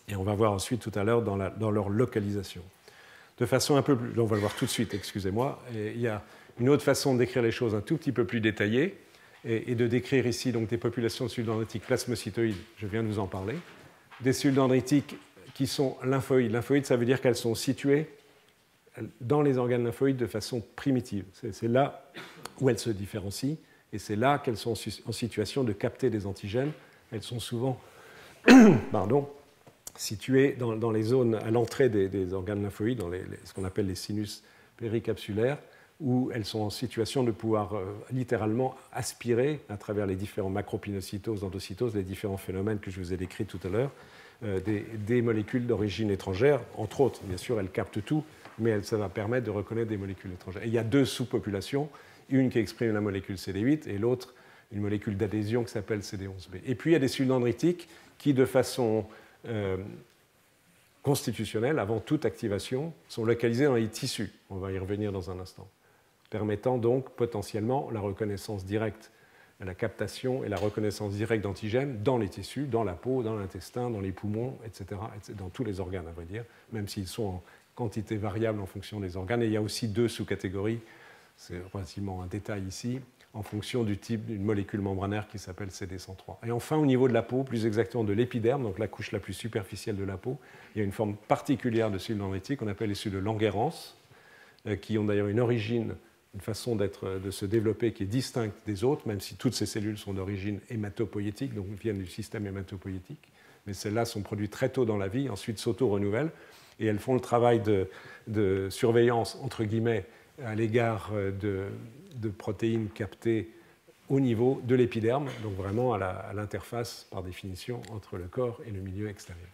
Et on va voir ensuite tout à l'heure dans leur localisation. De façon un peu plus... On va le voir tout de suite, excusez-moi. Et il y a une autre façon de décrire les choses un tout petit peu plus détaillée et de décrire ici donc, des populations de cellules dendritiques plasmacytoïdes, je viens de vous en parler. Des cellules dendritiques qui sont lymphoïdes. Lymphoïdes, ça veut dire qu'elles sont situées dans les organes lymphoïdes de façon primitive. C'est là où elles se différencient et c'est là qu'elles sont en situation de capter des antigènes. Elles sont souvent situées dans les zones à l'entrée des organes lymphoïdes, dans ce qu'on appelle les sinus péricapsulaires, où elles sont en situation de pouvoir littéralement aspirer, à travers les différents macropinocytoses, endocytoses, les différents phénomènes que je vous ai décrits tout à l'heure, des molécules d'origine étrangère. Entre autres, bien sûr, elles captent tout, mais ça va permettre de reconnaître des molécules étrangères. Et il y a deux sous-populations, une qui exprime la molécule CD8 et l'autre une molécule d'adhésion qui s'appelle CD11B. Et puis il y a des cellules dendritiques qui, de façon constitutionnelle, avant toute activation, sont localisées dans les tissus. On va y revenir dans un instant, permettant donc potentiellement la reconnaissance directe, la captation et la reconnaissance directe d'antigènes dans les tissus, dans la peau, dans l'intestin, dans les poumons, etc., dans tous les organes, à vrai dire, même s'ils sont en quantité variable en fonction des organes. Et il y a aussi deux sous-catégories, c'est relativement un détail ici, en fonction du type d'une molécule membranaire qui s'appelle CD103. Et enfin, au niveau de la peau, plus exactement de l'épiderme, donc la couche la plus superficielle de la peau, il y a une forme particulière de cellules dendritiques qu'on appelle les cellules de Langerhans, qui ont d'ailleurs une origine, une façon de se développer qui est distincte des autres, même si toutes ces cellules sont d'origine hématopoïétique, donc viennent du système hématopoïétique. Mais celles-là sont produites très tôt dans la vie, ensuite s'auto-renouvellent, et elles font le travail de surveillance, entre guillemets, à l'égard de protéines captées au niveau de l'épiderme, donc vraiment à l'interface, par définition, entre le corps et le milieu extérieur.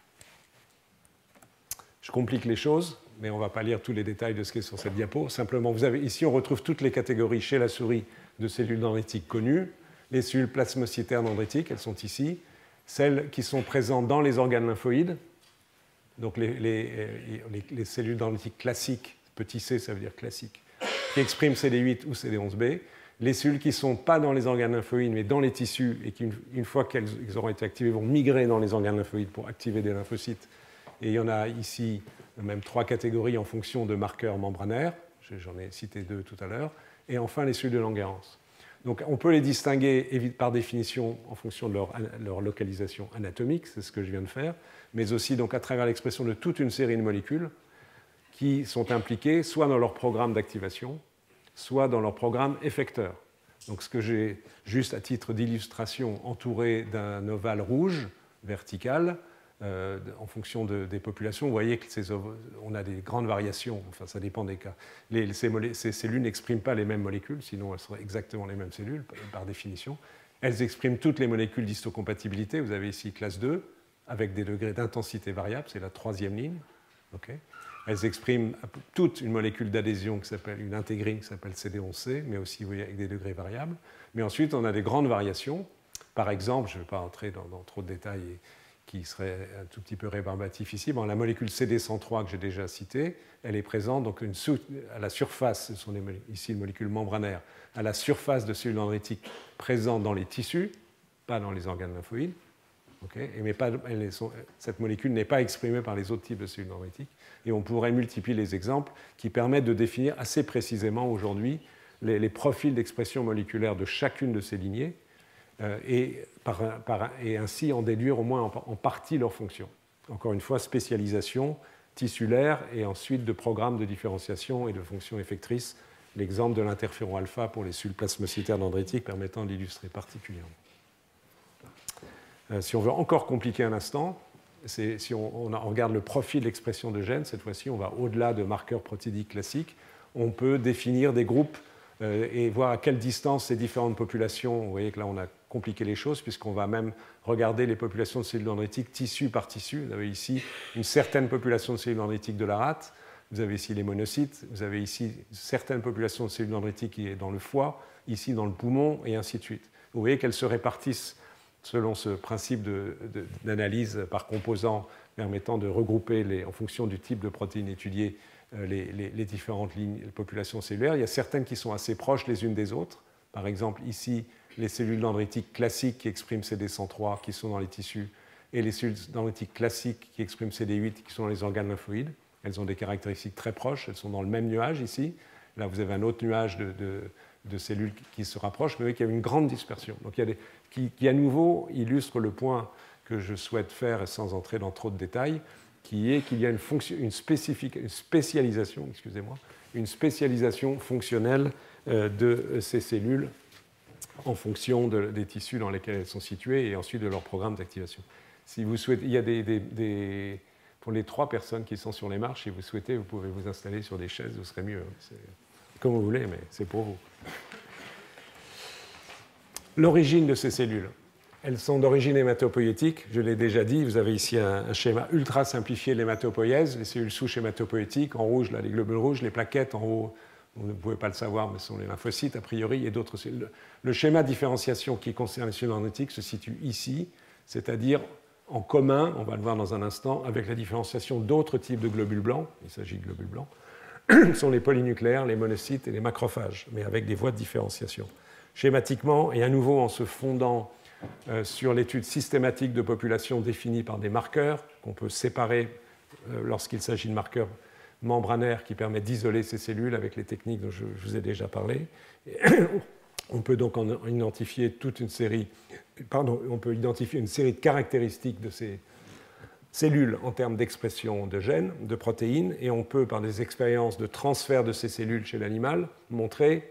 Je complique les choses, mais on ne va pas lire tous les détails de ce qui est sur cette diapo. Simplement, ici, on retrouve toutes les catégories chez la souris de cellules dendritiques connues. Les cellules plasmacytaires dendritiques, elles sont ici. Celles qui sont présentes dans les organes lymphoïdes, donc les cellules dendritiques classiques, petit c, ça veut dire classique, qui expriment CD8 ou CD11B. Les cellules qui ne sont pas dans les organes lymphoïdes, mais dans les tissus, et qui, une fois qu'elles auront été activées, vont migrer dans les organes lymphoïdes pour activer des lymphocytes. Et il y en a ici même 3 catégories en fonction de marqueurs membranaires. J'en ai cité 2 tout à l'heure. Et enfin, les cellules de Langerhans. Donc, on peut les distinguer par définition en fonction de leur localisation anatomique, c'est ce que je viens de faire, mais aussi donc, à travers l'expression de toute une série de molécules qui sont impliquées soit dans leur programme d'activation, soit dans leur programme effecteur. Donc, ce que j'ai, juste à titre d'illustration, entouré d'un ovale rouge vertical, en fonction des populations, vous voyez qu'on a des grandes variations, enfin ça dépend des cas. Ces cellules n'expriment pas les mêmes molécules, sinon elles seraient exactement les mêmes cellules, par définition. Elles expriment toutes les molécules d'histocompatibilité, vous avez ici classe 2, avec des degrés d'intensité variables, c'est la 3e ligne. Okay. Elles expriment toute une molécule d'adhésion, une intégrine qui s'appelle CD11C, mais aussi vous voyez, avec des degrés variables. Mais ensuite, on a des grandes variations. Par exemple, je ne vais pas entrer dans trop de détails qui serait un tout petit peu rébarbatif ici. Bon, la molécule CD103 que j'ai déjà citée, elle est présente donc à la surface, ce sont ici une molécule membranaire, à la surface de cellules dendritiques présentes dans les tissus, pas dans les organes lymphoïdes. Okay, mais cette molécule n'est pas exprimée par les autres types de cellules dendritiques. Et on pourrait multiplier les exemples qui permettent de définir assez précisément aujourd'hui les profils d'expression moléculaire de chacune de ces lignées, et ainsi en déduire au moins en partie leur fonction. Encore une fois, spécialisation tissulaire et ensuite de programmes de différenciation et de fonctions effectrices. L'exemple de l'interféron alpha pour les cellules plasmacytaires dendritiques permettant d'illustrer particulièrement. Si on veut encore compliquer un instant, si on regarde le profil d'expression de gènes, cette fois-ci, on va au-delà de marqueurs protéidiques classiques. On peut définir des groupes et voir à quelle distance ces différentes populations. Vous voyez que là, on a compliqué les choses, puisqu'on va même regarder les populations de cellules dendritiques tissu par tissu. Vous avez ici une certaine population de cellules dendritiques de la rate. Vous avez ici les monocytes. Vous avez ici certaines populations de cellules dendritiques qui est dans le foie, ici dans le poumon, et ainsi de suite. Vous voyez qu'elles se répartissent selon ce principe d'analyse par composants permettant de regrouper, en fonction du type de protéines étudiées, les différentes lignes, les populations cellulaires. Il y a certaines qui sont assez proches les unes des autres. Par exemple, ici, les cellules dendritiques classiques qui expriment CD103 qui sont dans les tissus et les cellules dendritiques classiques qui expriment CD8 qui sont dans les organes lymphoïdes. Elles ont des caractéristiques très proches, elles sont dans le même nuage ici. Là, vous avez un autre nuage de cellules qui se rapprochent, mais vous voyez qu'il y a une grande dispersion. Donc, qui à nouveau illustre le point que je souhaite faire, sans entrer dans trop de détails, qui est qu'il y a une spécialisation fonctionnelle de ces cellules en fonction des tissus dans lesquels elles sont situées et ensuite de leur programme d'activation. Si vous souhaitez, il y a pour les 3 personnes qui sont sur les marches, si vous souhaitez, vous pouvez vous installer sur des chaises, ce serait mieux. C'est comme vous voulez, mais c'est pour vous. L'origine de ces cellules. Elles sont d'origine hématopoïétique, je l'ai déjà dit. Vous avez ici un schéma ultra simplifié de l'hématopoïèse, les cellules souches hématopoïétiques, en rouge, là, les globules rouges, les plaquettes, en haut, vous ne pouvez pas le savoir, mais ce sont les lymphocytes, a priori, et d'autres cellules. Le schéma de différenciation qui concerne les cellules dendritiques se situe ici, c'est-à-dire en commun, on va le voir dans un instant, avec la différenciation d'autres types de globules blancs, il s'agit de globules blancs, ce sont les polynucléaires, les monocytes et les macrophages, mais avec des voies de différenciation. Schématiquement, et à nouveau en se fondant sur l'étude systématique de populations définies par des marqueurs, qu'on peut séparer lorsqu'il s'agit de marqueurs membranaires qui permettent d'isoler ces cellules avec les techniques dont je vous ai déjà parlé. On peut donc en identifier toute une série, on peut identifier une série de caractéristiques de ces cellules en termes d'expression de gènes, de protéines, et on peut, par des expériences de transfert de ces cellules chez l'animal, montrer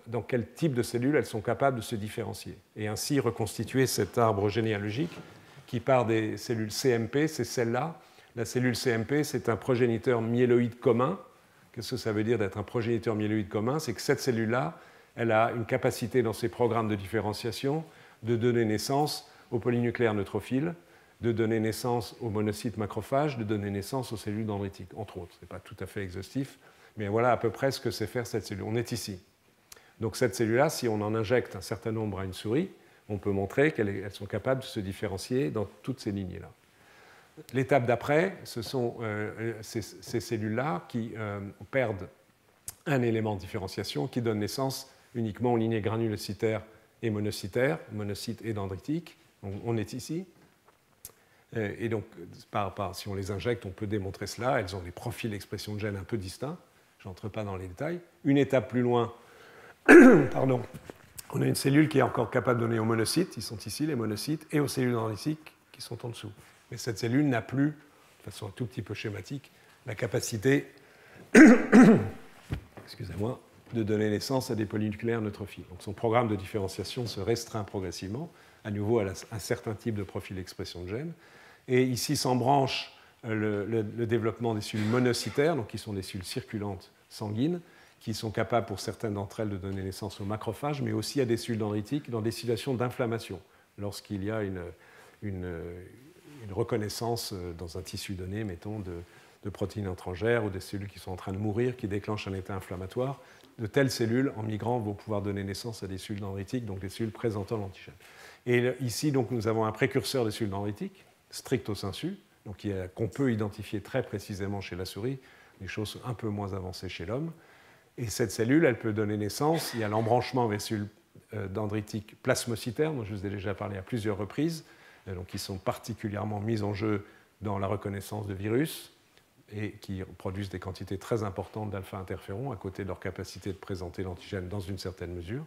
dans quel type de cellules elles sont capables de se différencier. Et ainsi reconstituer cet arbre généalogique qui part des cellules CMP, c'est celle-là. La cellule CMP, c'est un progéniteur myéloïde commun. Qu'est-ce que ça veut dire d'être un progéniteur myéloïde commun? C'est que cette cellule-là, elle a une capacité dans ses programmes de différenciation de donner naissance aux polynucléaires neutrophiles, de donner naissance aux monocytes macrophages, de donner naissance aux cellules dendritiques, entre autres. Ce n'est pas tout à fait exhaustif, mais voilà à peu près ce que sait faire cette cellule. On est ici. Donc cette cellule-là, si on en injecte un certain nombre à une souris, on peut montrer qu'elles sont capables de se différencier dans toutes ces lignées-là. L'étape d'après, ce sont ces cellules-là qui perdent un élément de différenciation qui donne naissance uniquement aux lignées granulocytaires et monocytaires, monocytes et dendritiques. On est ici. Et donc, si on les injecte, on peut démontrer cela. Elles ont des profils d'expression de gènes un peu distincts. Je n'entre pas dans les détails. Une étape plus loin, on a une cellule qui est encore capable de donner aux monocytes, ils sont ici les monocytes, et aux cellules dendritiques qui sont en dessous. Mais cette cellule n'a plus, de façon un tout petit peu schématique, la capacité excusez-moi, de donner naissance à des polynucléaires neutrophiles. Donc son programme de différenciation se restreint progressivement, à nouveau à un certain type de profil d'expression de gènes. Et ici s'embranche le développement des cellules monocytaires, donc qui sont des cellules circulantes sanguines, qui sont capables pour certaines d'entre elles de donner naissance aux macrophages, mais aussi à des cellules dendritiques dans des situations d'inflammation, lorsqu'il y a une reconnaissance dans un tissu donné, mettons, de protéines étrangères ou des cellules qui sont en train de mourir, qui déclenchent un état inflammatoire. De telles cellules, en migrant, vont pouvoir donner naissance à des cellules dendritiques, donc des cellules présentant l'antigène. Et ici, donc, nous avons un précurseur des cellules dendritiques, stricto sensu, qu'on peut identifier très précisément chez la souris, des choses un peu moins avancées chez l'homme. Et cette cellule, elle peut donner naissance, il y a l'embranchement vers cellules dendritiques plasmocytaires, dont je vous ai déjà parlé à plusieurs reprises, donc qui sont particulièrement mises en jeu dans la reconnaissance de virus et qui produisent des quantités très importantes d'alpha-interférons à côté de leur capacité de présenter l'antigène dans une certaine mesure.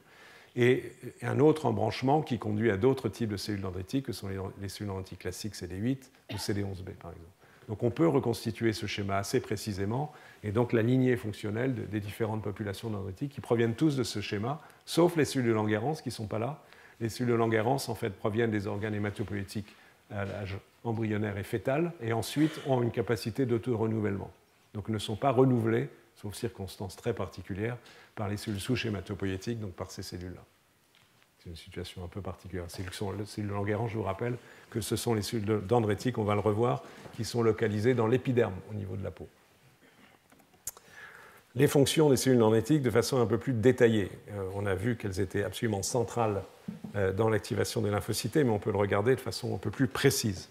Et un autre embranchement qui conduit à d'autres types de cellules dendritiques, que sont les cellules dendritiques classiques CD8 ou CD11B, par exemple. Donc on peut reconstituer ce schéma assez précisément, et donc la lignée fonctionnelle des différentes populations dendritiques qui proviennent tous de ce schéma, sauf les cellules de Langerhans qui ne sont pas là. Les cellules de Langerhans, en fait, proviennent des organes hématopoïétiques embryonnaire et fétale, et ensuite ont une capacité d'auto-renouvellement. Donc ne sont pas renouvelés, sauf circonstances très particulières, par les cellules souches hématopoïétiques, donc par ces cellules-là. C'est une situation un peu particulière. Les cellules de Langerhans, je vous rappelle que ce sont les cellules dendritiques, on va le revoir, qui sont localisées dans l'épiderme au niveau de la peau. Les fonctions des cellules dendritiques de façon un peu plus détaillée. On a vu qu'elles étaient absolument centrales dans l'activation des lymphocytes, mais on peut le regarder de façon un peu plus précise.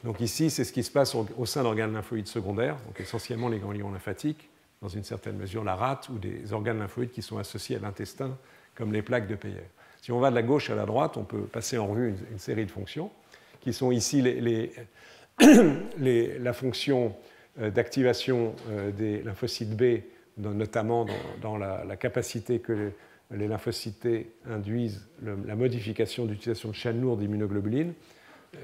Donc ici, c'est ce qui se passe au sein d'organes lymphoïdes secondaires, donc essentiellement les ganglions lymphatiques, dans une certaine mesure la rate, ou des organes lymphoïdes qui sont associés à l'intestin, comme les plaques de Peyer. Si on va de la gauche à la droite, on peut passer en revue une série de fonctions, qui sont ici la fonction d'activation des lymphocytes B, notamment dans la capacité que les lymphocytes induisent la modification d'utilisation de chaînes lourdes d'immunoglobulines.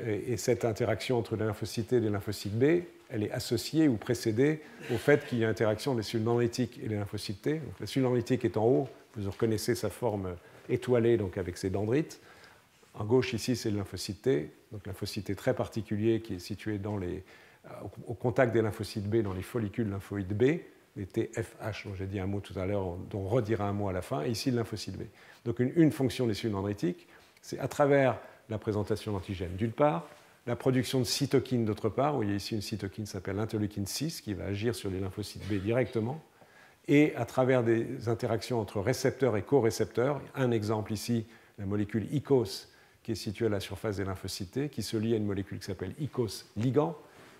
Et cette interaction entre les lymphocytes et les lymphocytes B, elle est associée ou précédée au fait qu'il y a interaction des cellules dendritiques et les lymphocytes T. Donc, la cellule dendritique est en haut, vous reconnaissez sa forme étoilée donc avec ses dendrites. En gauche, ici, c'est le lymphocyte T, donc lymphocyte T très particulier qui est situé au contact des lymphocytes B dans les follicules lymphoïdes B, les TFH, dont j'ai dit un mot tout à l'heure, dont on redira un mot à la fin, et ici le lymphocyte B. Donc une fonction des cellules dendritiques, c'est à travers la présentation d'antigènes d'une part, la production de cytokines d'autre part. Vous voyez ici une cytokine qui s'appelle l'interleukine 6 qui va agir sur les lymphocytes B directement, et à travers des interactions entre récepteurs et co-récepteurs. Un exemple ici, la molécule ICOS qui est située à la surface des lymphocytes T, qui se lie à une molécule qui s'appelle ICOS ligand,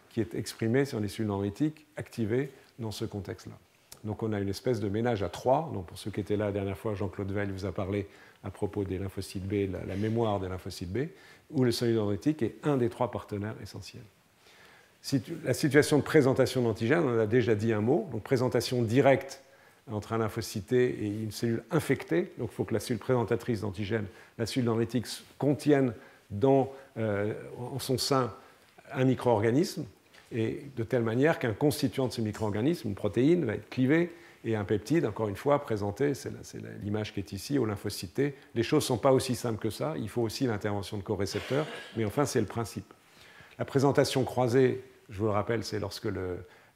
qui est exprimée sur les cellules dendritiques activées dans ce contexte-là. Donc on a une espèce de ménage à trois. Donc pour ceux qui étaient là la dernière fois, Jean-Claude Veil vous a parlé à propos des lymphocytes B, la mémoire des lymphocytes B, où le cellule dendritique est un des trois partenaires essentiels. La situation de présentation d'antigènes, on en a déjà dit un mot, donc présentation directe entre un lymphocyte et une cellule infectée. Donc il faut que la cellule présentatrice d'antigènes, la cellule dendritique, contienne en son sein un micro-organisme, et de telle manière qu'un constituant de ce micro-organisme, une protéine, va être clivé, et un peptide, encore une fois, présenté, c'est l'image qui est ici, au lymphocyte T. Les choses ne sont pas aussi simples que ça, il faut aussi l'intervention de co-récepteurs, mais enfin, c'est le principe. La présentation croisée, je vous le rappelle, c'est lorsque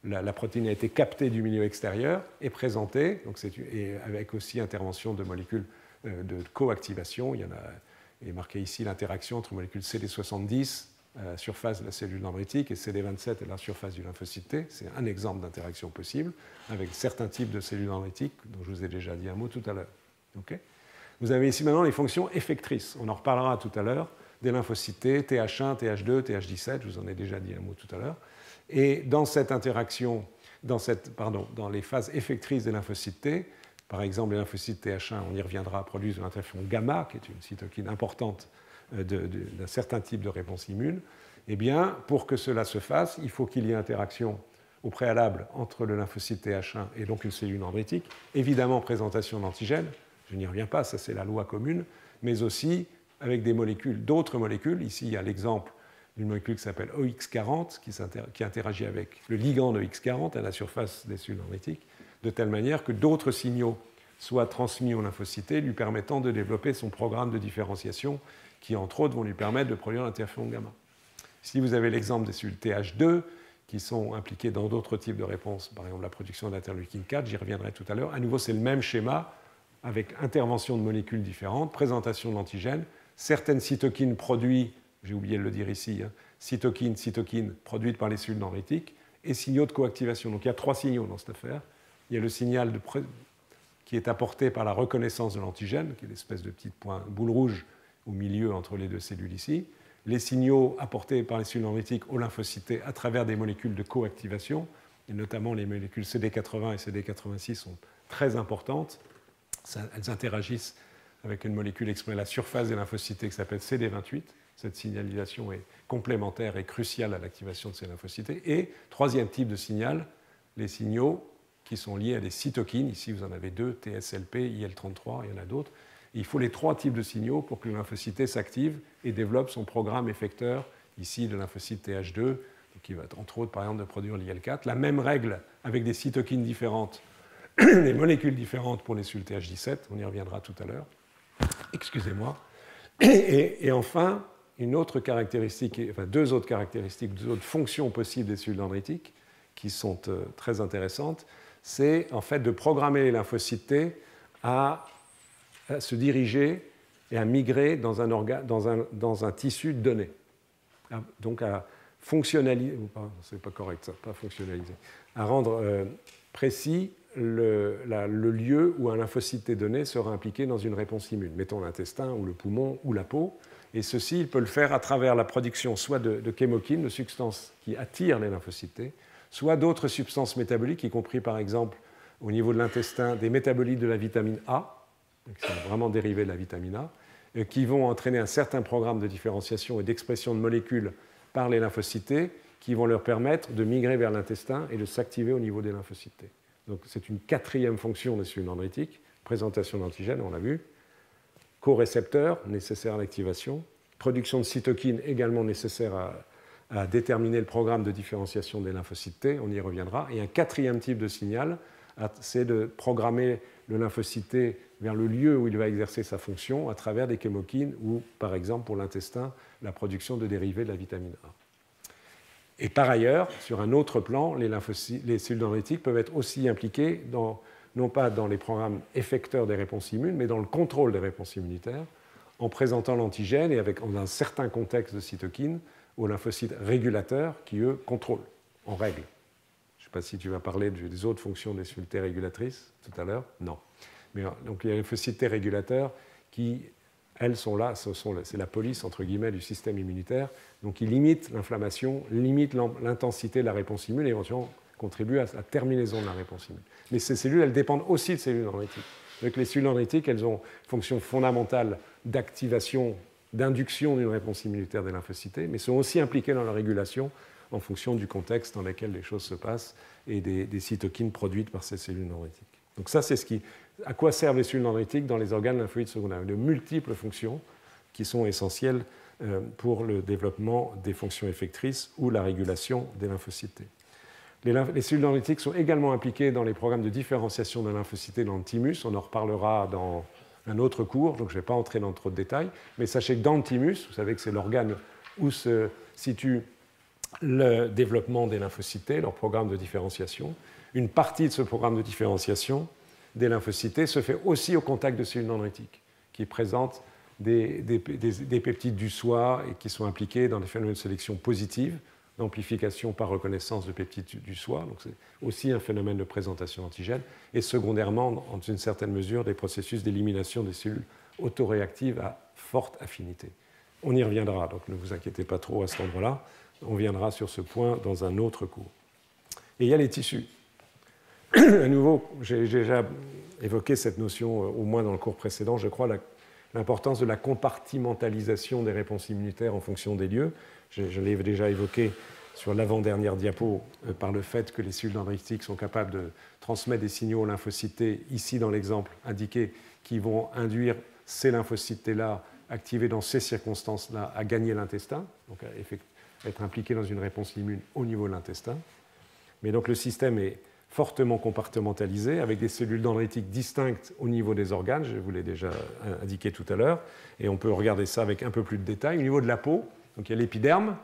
la protéine a été captée du milieu extérieur et présentée, donc et avec aussi intervention de molécules de coactivation. Il y en a, est marqué ici l'interaction entre molécules CD70, à la surface de la cellule dendritique, et CD27 à la surface du lymphocyte T. C'est un exemple d'interaction possible avec certains types de cellules dendritiques dont je vous ai déjà dit un mot tout à l'heure. Okay. Vous avez ici maintenant les fonctions effectrices. On en reparlera tout à l'heure des lymphocytes T, TH1, TH2, TH17, je vous en ai déjà dit un mot tout à l'heure. Et dans cette interaction, dans les phases effectrices des lymphocytes T, par exemple les lymphocytes TH1, on y reviendra, produisent une interféron gamma, qui est une cytokine importante d'un certain type de réponse immune. Eh bien, pour que cela se fasse, il faut qu'il y ait interaction au préalable entre le lymphocyte TH1 et donc une cellule dendritique. Évidemment, présentation d'antigènes, je n'y reviens pas, ça c'est la loi commune, mais aussi avec des molécules, d'autres molécules. Ici, il y a l'exemple d'une molécule qui s'appelle OX40, qui interagit avec le ligand de OX40 à la surface des cellules dendritiques, de telle manière que d'autres signaux soient transmis au lymphocyte, lui permettant de développer son programme de différenciation, qui, entre autres, vont lui permettre de produire l'interféron gamma. Ici, vous avez l'exemple des cellules TH2, qui sont impliquées dans d'autres types de réponses, par exemple la production d'interleukine 4, j'y reviendrai tout à l'heure. À nouveau, c'est le même schéma, avec intervention de molécules différentes, présentation d'antigènes, certaines cytokines produites, j'ai oublié de le dire ici, cytokines produites par les cellules dendritiques, et signaux de coactivation. Donc il y a trois signaux dans cette affaire. Il y a le signal qui est apporté par la reconnaissance de l'antigène, qui est l'espèce de petit point boule rouge au milieu entre les deux cellules ici. Les signaux apportés par les cellules dendritiques aux lymphocytes à travers des molécules de coactivation, et notamment les molécules CD80 et CD86 sont très importantes. Elles interagissent avec une molécule exprimée à la surface des lymphocytes qui s'appelle CD28. Cette signalisation est complémentaire et cruciale à l'activation de ces lymphocytes. Et troisième type de signal, les signaux qui sont liés à des cytokines. Ici, vous en avez deux, TSLP, IL33, il y en a d'autres. Il faut les trois types de signaux pour que le lymphocyte s'active et développe son programme effecteur, ici le lymphocyte TH2, qui va entre autres, par exemple, de produire l'IL4. La même règle avec des cytokines différentes, des molécules différentes pour les cellules TH17, on y reviendra tout à l'heure. Excusez-moi. Et enfin, une autre caractéristique, enfin deux autres caractéristiques, deux autres fonctions possibles des cellules dendritiques qui sont très intéressantes. C'est en fait de programmer les lymphocytes T à se diriger et à migrer dans un tissu donné. Donc à fonctionnaliser, c'est pas correct ça, pas fonctionnaliser, à rendre précis le lieu où un lymphocyte T donné sera impliqué dans une réponse immune, mettons l'intestin ou le poumon ou la peau. Et ceci, il peut le faire à travers la production soit de chémokines, de substances qui attirent les lymphocytes T, soit d'autres substances métaboliques, y compris par exemple au niveau de l'intestin des métabolites de la vitamine A, qui sont vraiment dérivés de la vitamine A, qui vont entraîner un certain programme de différenciation et d'expression de molécules par les lymphocytes T, qui vont leur permettre de migrer vers l'intestin et de s'activer au niveau des lymphocytes T. Donc c'est une quatrième fonction des cellules dendritiques, présentation d'antigènes, on l'a vu, co-récepteurs nécessaires à l'activation, production de cytokines également nécessaires à déterminer le programme de différenciation des lymphocytes T, on y reviendra. Et un quatrième type de signal, c'est de programmer le lymphocyte T vers le lieu où il va exercer sa fonction à travers des chémokines ou, par exemple, pour l'intestin, la production de dérivés de la vitamine A. Et par ailleurs, sur un autre plan, les cellules dendritiques peuvent être aussi impliquées non pas dans les programmes effecteurs des réponses immunes, mais dans le contrôle des réponses immunitaires, en présentant l'antigène et dans un certain contexte de cytokines aux lymphocytes régulateurs qui, eux, contrôlent en règle. Je ne sais pas si tu vas parler des autres fonctions des cellules T régulatrices tout à l'heure. Non. Mais, donc il y a les lymphocytes T régulateurs qui, elles, sont là, c'est la police, entre guillemets, du système immunitaire. Donc ils limitent l'inflammation, limitent l'intensité de la réponse immune et éventuellement contribuent à la terminaison de la réponse immune. Mais ces cellules, elles dépendent aussi de cellules dendritiques. Donc les cellules dendritiques, elles ont une fonction fondamentale d'activation, d'induction d'une réponse immunitaire des lymphocytes, mais sont aussi impliquées dans la régulation en fonction du contexte dans lequel les choses se passent et des cytokines produites par ces cellules dendritiques. Donc ça, c'est à quoi servent les cellules dendritiques dans les organes lymphoïdes secondaires. De multiples fonctions qui sont essentielles pour le développement des fonctions effectrices ou la régulation des lymphocytes T. Les cellules dendritiques sont également impliquées dans les programmes de différenciation de lymphocytes T dans le thymus. On en reparlera dans un autre cours, donc je ne vais pas entrer dans trop de détails. Mais sachez que dans le thymus, vous savez que c'est l'organe où se situe le développement des lymphocytes T, leur programme de différenciation. Une partie de ce programme de différenciation des lymphocytes T se fait aussi au contact de cellules dendritiques, qui présentent des peptides du soi et qui sont impliqués dans des phénomènes de sélection positive, d'amplification par reconnaissance de peptides du soi. Donc c'est aussi un phénomène de présentation d'antigènes. Et secondairement, dans une certaine mesure, des processus d'élimination des cellules autoréactives à forte affinité. On y reviendra, donc ne vous inquiétez pas trop à cet endroit-là. On viendra sur ce point dans un autre cours. Et il y a les tissus. À nouveau, j'ai déjà évoqué cette notion, au moins dans le cours précédent, je crois, l'importance de la compartimentalisation des réponses immunitaires en fonction des lieux. Je l'ai déjà évoqué sur l'avant-dernière diapo par le fait que les cellules dendritiques sont capables de transmettre des signaux aux lymphocytes T, ici dans l'exemple indiqué, qui vont induire ces lymphocytes T-là, activés dans ces circonstances-là, à gagner l'intestin, donc à être impliqués dans une réponse immune au niveau de l'intestin. Mais donc le système est fortement compartimentalisé, avec des cellules dendritiques distinctes au niveau des organes, je vous l'ai déjà indiqué tout à l'heure, et on peut regarder ça avec un peu plus de détails. Au niveau de la peau, donc il y a l'épiderme,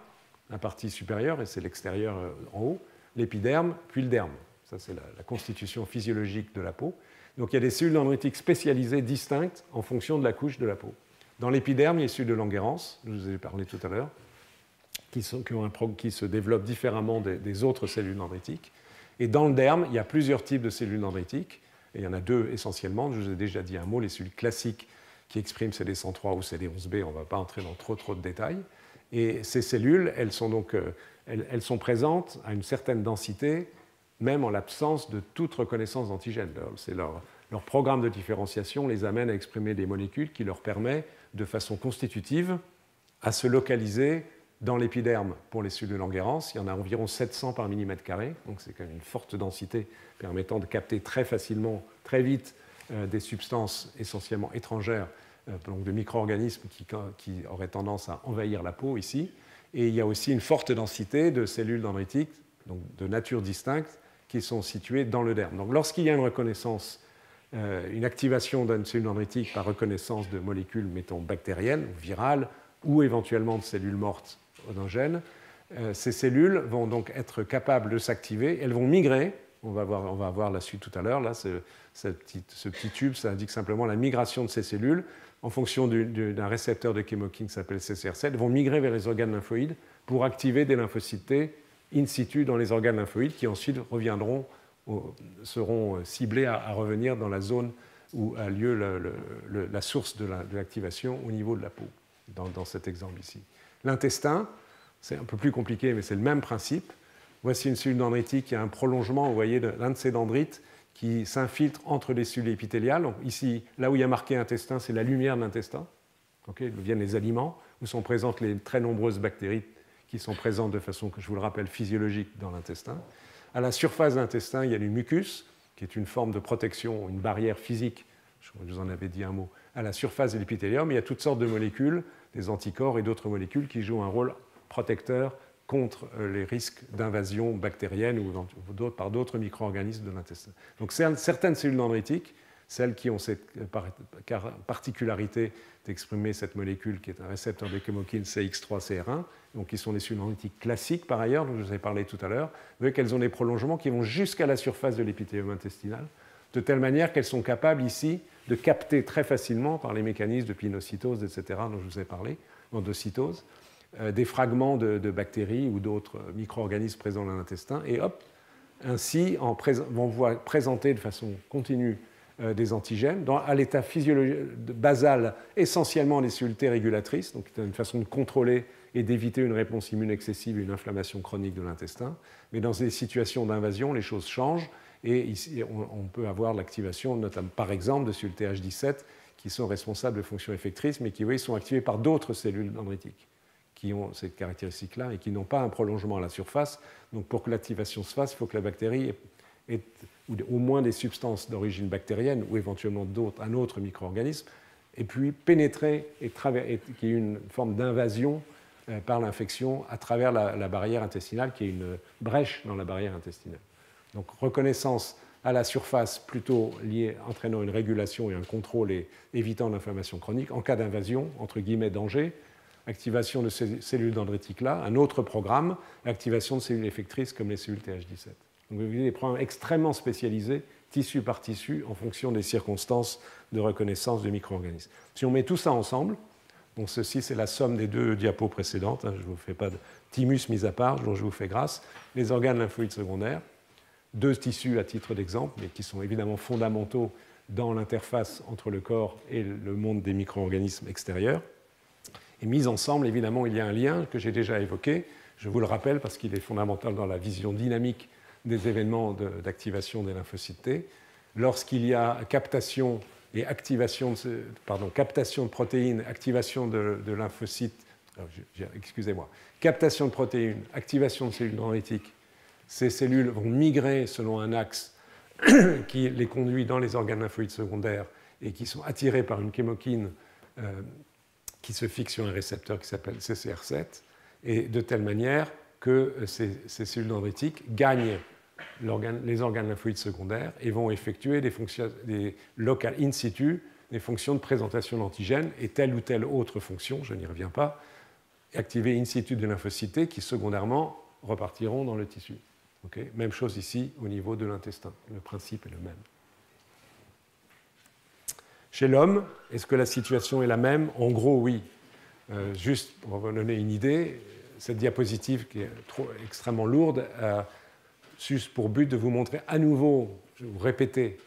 la partie supérieure, et c'est l'extérieur en haut, l'épiderme, puis le derme. Ça, c'est la constitution physiologique de la peau. Donc il y a des cellules dendritiques spécialisées, distinctes, en fonction de la couche de la peau. Dans l'épiderme, il y a les cellules de Langerhans, je vous ai parlé tout à l'heure, qui se développent différemment des autres cellules dendritiques. Et dans le derme, il y a plusieurs types de cellules dendritiques, et il y en a deux essentiellement. Je vous ai déjà dit un mot, les cellules classiques qui expriment CD103 ou CD11B, on ne va pas entrer dans trop de détails. Et ces cellules, elles sont présentes à une certaine densité, même en l'absence de toute reconnaissance d'antigènes. Leur programme de différenciation les amène à exprimer des molécules qui leur permettent, de façon constitutive, à se localiser dans l'épiderme pour les cellules de Langerhans. Il y en a environ 700 par millimètre carré, donc c'est quand même une forte densité permettant de capter très facilement, très vite, des substances essentiellement étrangères, donc de micro-organismes qui auraient tendance à envahir la peau ici. Et il y a aussi une forte densité de cellules dendritiques, donc de nature distincte, qui sont situées dans le derme. Donc lorsqu'il y a une reconnaissance, une activation d'une cellule dendritique par reconnaissance de molécules, mettons, bactériennes ou virales, ou éventuellement de cellules mortes oestrogènes. Ces cellules vont donc être capables de s'activer, elles vont migrer, on va voir la suite tout à l'heure, là, ce petit tube, ça indique simplement la migration de ces cellules en fonction d'un récepteur de chemokine qui s'appelle CCR7, elles vont migrer vers les organes lymphoïdes pour activer des lymphocytes T in situ dans les organes lymphoïdes qui ensuite seront ciblés à revenir dans la zone où a lieu la source de l'activation au niveau de la peau, dans cet exemple ici. L'intestin, c'est un peu plus compliqué, mais c'est le même principe. Voici une cellule dendritique qui a un prolongement, vous voyez, l'un de ces dendrites qui s'infiltre entre les cellules épithéliales. Donc ici, là où il y a marqué intestin, c'est la lumière de l'intestin. Okay, d'où viennent les aliments, où sont présentes les très nombreuses bactéries qui sont présentes de façon, que je vous le rappelle, physiologique dans l'intestin. À la surface de l'intestin, il y a le mucus, qui est une forme de protection, une barrière physique, je vous en avais dit un mot, à la surface de l'épithélium. Il y a toutes sortes de molécules, des anticorps et d'autres molécules qui jouent un rôle protecteur contre les risques d'invasion bactérienne ou par d'autres micro-organismes de l'intestin. Donc certaines cellules dendritiques, celles qui ont cette particularité d'exprimer cette molécule qui est un récepteur de chemokine CX3-CR1, donc qui sont des cellules dendritiques classiques par ailleurs, dont je vous ai parlé tout à l'heure, vous voyez qu'elles ont des prolongements qui vont jusqu'à la surface de l'épithélium intestinal, de telle manière qu'elles sont capables ici de capter très facilement par les mécanismes de pinocytose, etc., dont je vous ai parlé, endocytose, des fragments de bactéries ou d'autres micro-organismes présents dans l'intestin, et hop, ainsi vont présenter de façon continue des antigènes, à l'état physiologique basal, essentiellement des cellules T régulatrices, donc c'est une façon de contrôler et d'éviter une réponse immune excessive et une inflammation chronique de l'intestin. Mais dans des situations d'invasion, les choses changent, et ici, on peut avoir l'activation, notamment par exemple, de cellules TH17 qui sont responsables de fonctions effectrices, mais qui, oui, sont activées par d'autres cellules dendritiques qui ont cette caractéristique-là et qui n'ont pas un prolongement à la surface. Donc pour que l'activation se fasse, il faut que la bactérie ait au moins des substances d'origine bactérienne ou éventuellement un autre micro-organisme, et puis pénétrer et qu'il y ait une forme d'invasion par l'infection à travers la barrière intestinale, qui est une brèche dans la barrière intestinale. Donc reconnaissance à la surface plutôt liée, entraînant une régulation et un contrôle et évitant l'inflammation chronique. En cas d'invasion, entre guillemets, danger, activation de ces cellules dendritiques-là, un autre programme, l'activation de cellules effectrices comme les cellules TH17. Donc vous avez des programmes extrêmement spécialisés, tissu par tissu, en fonction des circonstances de reconnaissance de micro-organismes. Si on met tout ça ensemble, donc ceci c'est la somme des deux diapos précédentes, je ne vous fais pas de thymus mis à part, dont je vous fais grâce, les organes lymphoïdes secondaires, deux tissus à titre d'exemple, mais qui sont évidemment fondamentaux dans l'interface entre le corps et le monde des micro-organismes extérieurs. Et mis ensemble, évidemment, il y a un lien que j'ai déjà évoqué, je vous le rappelle parce qu'il est fondamental dans la vision dynamique des événements d'activation des lymphocytes T. Lorsqu'il y a captation et activation captation de protéines, activation de lymphocytes, excusez-moi, captation de protéines, activation de cellules dendritiques, ces cellules vont migrer selon un axe qui les conduit dans les organes lymphoïdes secondaires et qui sont attirés par une chemokine qui se fixe sur un récepteur qui s'appelle CCR7, et de telle manière que ces cellules dendritiques gagnent les organes lymphoïdes secondaires et vont effectuer des locales in situ, des fonctions de présentation d'antigènes et telle ou telle autre fonction, je n'y reviens pas, activer in situ des lymphocytes qui secondairement repartiront dans le tissu. Okay, même chose ici au niveau de l'intestin, le principe est le même. Chez l'homme, est-ce que la situation est la même? En gros, oui. Juste pour vous donner une idée, cette diapositive qui est extrêmement lourde a juste pour but de vous montrer à nouveau, je vais vous répéter,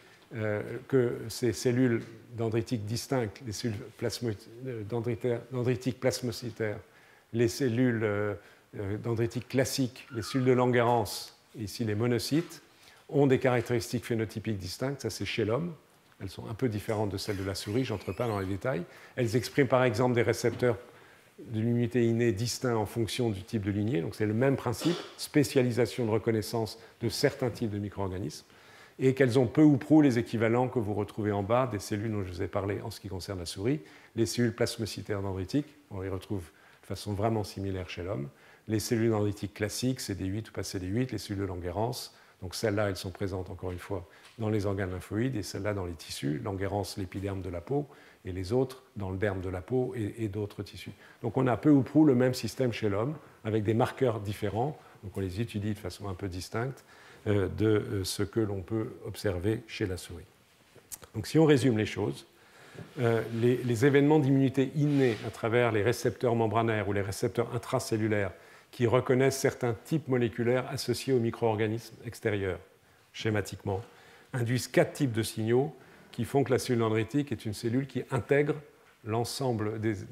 que ces cellules dendritiques distinctes, les cellules dendritiques plasmocytaires, les cellules dendritiques classiques, les cellules de Langerhans, ici les monocytes, ont des caractéristiques phénotypiques distinctes, ça c'est chez l'homme. Elles sont un peu différentes de celles de la souris, je n'entre pas dans les détails. Elles expriment par exemple des récepteurs de l'unité innée distincts en fonction du type de lignée, donc c'est le même principe, spécialisation de reconnaissance de certains types de micro-organismes, et qu'elles ont peu ou prou les équivalents que vous retrouvez en bas des cellules dont je vous ai parlé en ce qui concerne la souris, les cellules plasmocytaires dendritiques, on les retrouve de façon vraiment similaire chez l'homme, les cellules dendritiques classiques, CD8 ou pas CD8, les cellules de Langerhans, Donc celles-là, elles sont présentes, encore une fois, dans les organes lymphoïdes, et celles-là dans les tissus, l'enguerrance, l'épiderme de la peau, et les autres dans le derme de la peau et d'autres tissus. Donc on a peu ou prou le même système chez l'homme, avec des marqueurs différents, donc on les étudie de façon un peu distincte de ce que l'on peut observer chez la souris. Donc si on résume les choses, les événements d'immunité innée à travers les récepteurs membranaires ou les récepteurs intracellulaires qui reconnaissent certains types moléculaires associés aux micro-organismes extérieurs, schématiquement, induisent 4 types de signaux qui font que la cellule dendritique est une cellule qui intègre l'ensemble des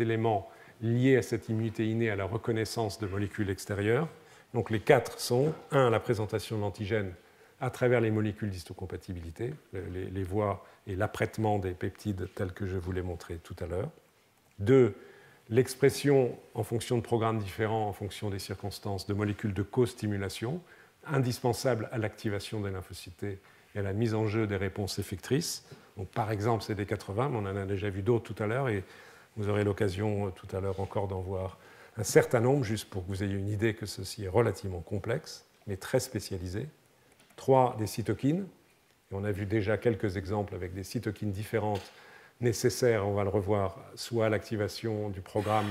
éléments liés à cette immunité innée, à la reconnaissance de molécules extérieures. Donc les 4 sont, 1, la présentation de l'antigène à travers les molécules d'histocompatibilité, les voies et l'apprêtement des peptides tels que je vous l'ai montré tout à l'heure. 2, l'expression en fonction de programmes différents, en fonction des circonstances, de molécules de co-stimulation, indispensables à l'activation des lymphocytes et à la mise en jeu des réponses effectrices. Donc, par exemple, CD80, mais on en a déjà vu d'autres tout à l'heure, et vous aurez l'occasion tout à l'heure encore d'en voir un certain nombre, juste pour que vous ayez une idée que ceci est relativement complexe, mais très spécialisé. 3, des cytokines, et on a vu déjà quelques exemples avec des cytokines différentes nécessaires, on va le revoir, soit à l'activation du programme